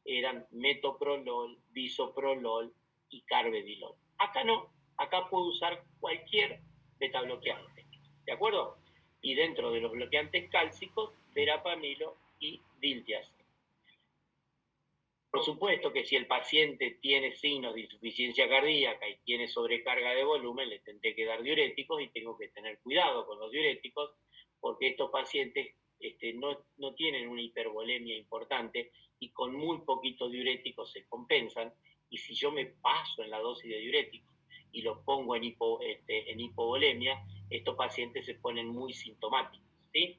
eran metoprolol, bisoprolol y carvedilol. Acá no, acá puedo usar cualquier betabloqueante, ¿de acuerdo? Y dentro de los bloqueantes cálcicos, verapamilo y diltiazem. Por supuesto que si el paciente tiene signos de insuficiencia cardíaca y tiene sobrecarga de volumen, le tendré que dar diuréticos y tengo que tener cuidado con los diuréticos porque estos pacientes no tienen una hipervolemia importante y con muy poquitos diuréticos se compensan. Y si yo me paso en la dosis de diuréticos y lo pongo en hipovolemia, estos pacientes se ponen muy sintomáticos, ¿sí?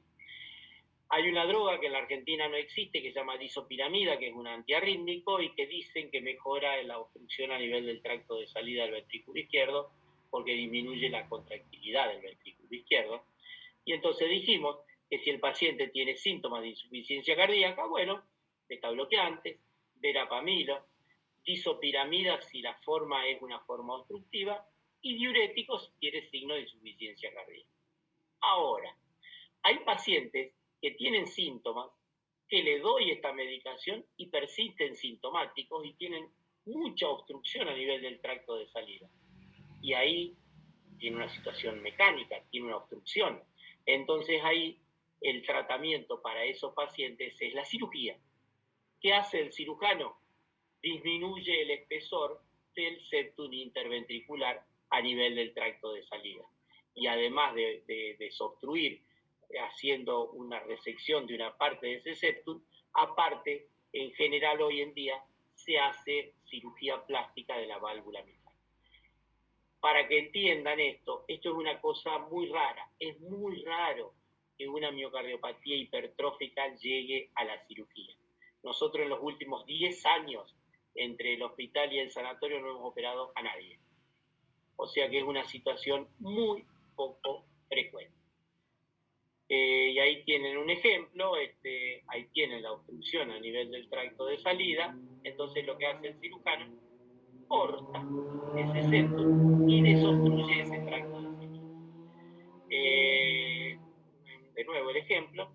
Hay una droga que en la Argentina no existe, que se llama disopiramida, que es un antiarrítmico y que dicen que mejora la obstrucción a nivel del tracto de salida del ventrículo izquierdo porque disminuye la contractilidad del ventrículo izquierdo. Y entonces dijimos que si el paciente tiene síntomas de insuficiencia cardíaca, bueno, beta bloqueantes, verapamilo, disopiramida si la forma es una forma obstructiva y diuréticos si tiene signo de insuficiencia cardíaca. Ahora, hay pacientes que tienen síntomas, que le doy esta medicación y persisten sintomáticos y tienen mucha obstrucción a nivel del tracto de salida. Y ahí tiene una situación mecánica, tiene una obstrucción. Entonces ahí el tratamiento para esos pacientes es la cirugía. ¿Qué hace el cirujano? Disminuye el espesor del septum interventricular a nivel del tracto de salida. Y además de desobstruir haciendo una resección de una parte de ese septum, aparte, en general hoy en día se hace cirugía plástica de la válvula mitral. Para que entiendan esto es una cosa muy rara, es muy raro que una miocardiopatía hipertrófica llegue a la cirugía. Nosotros en los últimos 10 años, entre el hospital y el sanatorio, no hemos operado a nadie. O sea que es una situación muy poco frecuente. Y ahí tienen un ejemplo, ahí tienen la obstrucción a nivel del tracto de salida, entonces lo que hace el cirujano, corta ese septum y desobstruye ese tracto de salida. De nuevo el ejemplo.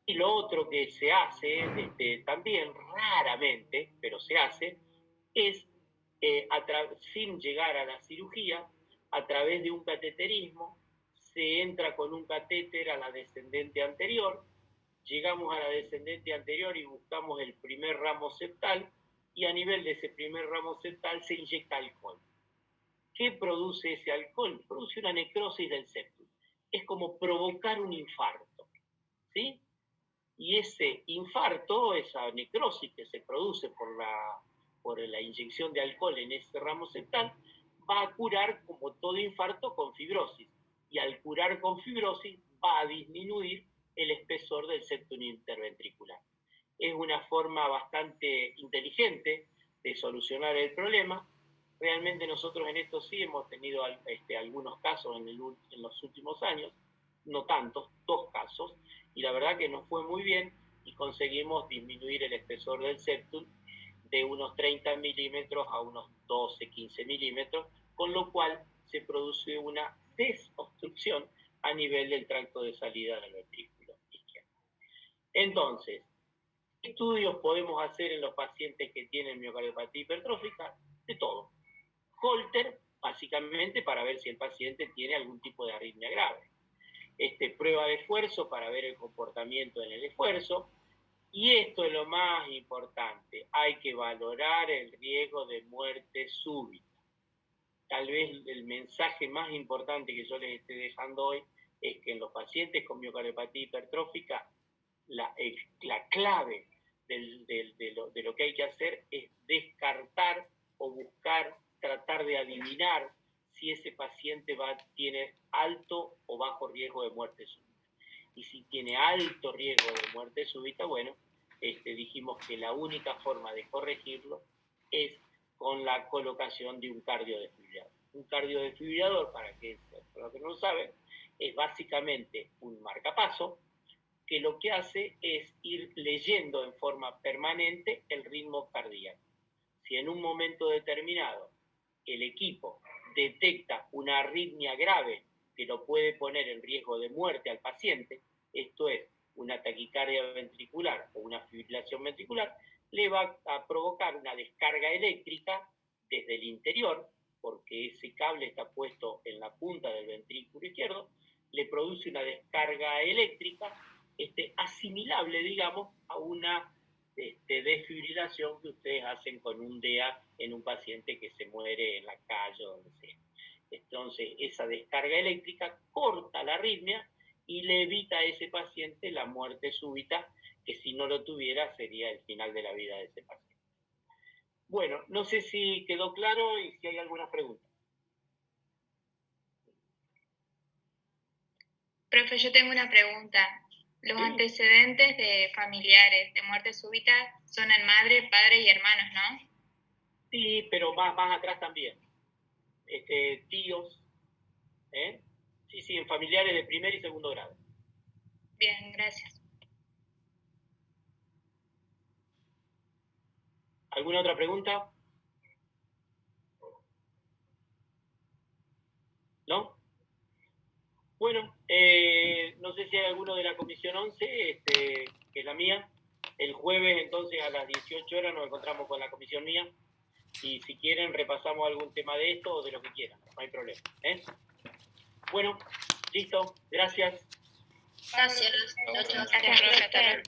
Y lo otro que se hace, también raramente, pero se hace, es sin llegar a la cirugía, a través de un cateterismo, se entra con un catéter a la descendente anterior, llegamos a la descendente anterior y buscamos el primer ramo septal, y a nivel de ese primer ramo septal se inyecta alcohol. ¿Qué produce ese alcohol? Produce una necrosis del septum. Es como provocar un infarto, ¿sí? Y ese infarto, esa necrosis que se produce por la inyección de alcohol en ese ramo septal, va a curar, como todo infarto, con fibrosis. Y al curar con fibrosis va a disminuir el espesor del septum interventricular. Es una forma bastante inteligente de solucionar el problema. Realmente nosotros en esto sí hemos tenido algunos casos en los últimos años, no tantos, 2 casos, y la verdad que nos fue muy bien y conseguimos disminuir el espesor del septum de unos 30 milímetros a unos 12, 15 milímetros, con lo cual se produce una desobstrucción a nivel del tracto de salida del ventrículo izquierdo. Entonces, ¿qué estudios podemos hacer en los pacientes que tienen miocardiopatía hipertrófica? De todo. Holter, básicamente para ver si el paciente tiene algún tipo de arritmia grave. Prueba de esfuerzo para ver el comportamiento en el esfuerzo. Y esto es lo más importante, hay que valorar el riesgo de muerte súbita. Tal vez el mensaje más importante que yo les esté dejando hoy es que en los pacientes con miocardiopatía hipertrófica, la clave de lo que hay que hacer es descartar o buscar, tratar de adivinar si ese paciente tiene alto o bajo riesgo de muerte súbita. Y si tiene alto riesgo de muerte súbita, bueno, dijimos que la única forma de corregirlo es con la colocación de un cardiodesfibrilador. Un cardiodesfibrilador, para los que no lo saben, es básicamente un marcapaso que lo que hace es ir leyendo en forma permanente el ritmo cardíaco. Si en un momento determinado el equipo detecta una arritmia grave que lo puede poner en riesgo de muerte al paciente, esto es, una taquicardia ventricular o una fibrilación ventricular, le va a provocar una descarga eléctrica desde el interior, porque ese cable está puesto en la punta del ventrículo izquierdo, le produce una descarga eléctrica asimilable, digamos, a una desfibrilación que ustedes hacen con un DEA en un paciente que se muere en la calle o donde sea. Entonces, esa descarga eléctrica corta la arritmia y le evita a ese paciente la muerte súbita, que si no lo tuviera sería el final de la vida de ese paciente. Bueno, no sé si quedó claro y si hay alguna pregunta. Profe, yo tengo una pregunta. Los Sí. antecedentes de familiares de muerte súbita son en madre, padre y hermanos, ¿no? Sí, pero más atrás también. Tíos, ¿eh? Sí, en familiares de primer y segundo grado. Bien, gracias. ¿Alguna otra pregunta? ¿No? Bueno, no sé si hay alguno de la comisión 11, que es la mía. El jueves, entonces, a las 18 horas nos encontramos con la comisión mía. Y si quieren, repasamos algún tema de esto o de lo que quieran. No hay problema. Bueno, listo. Gracias. Gracias. Gracias, profe. Hasta luego.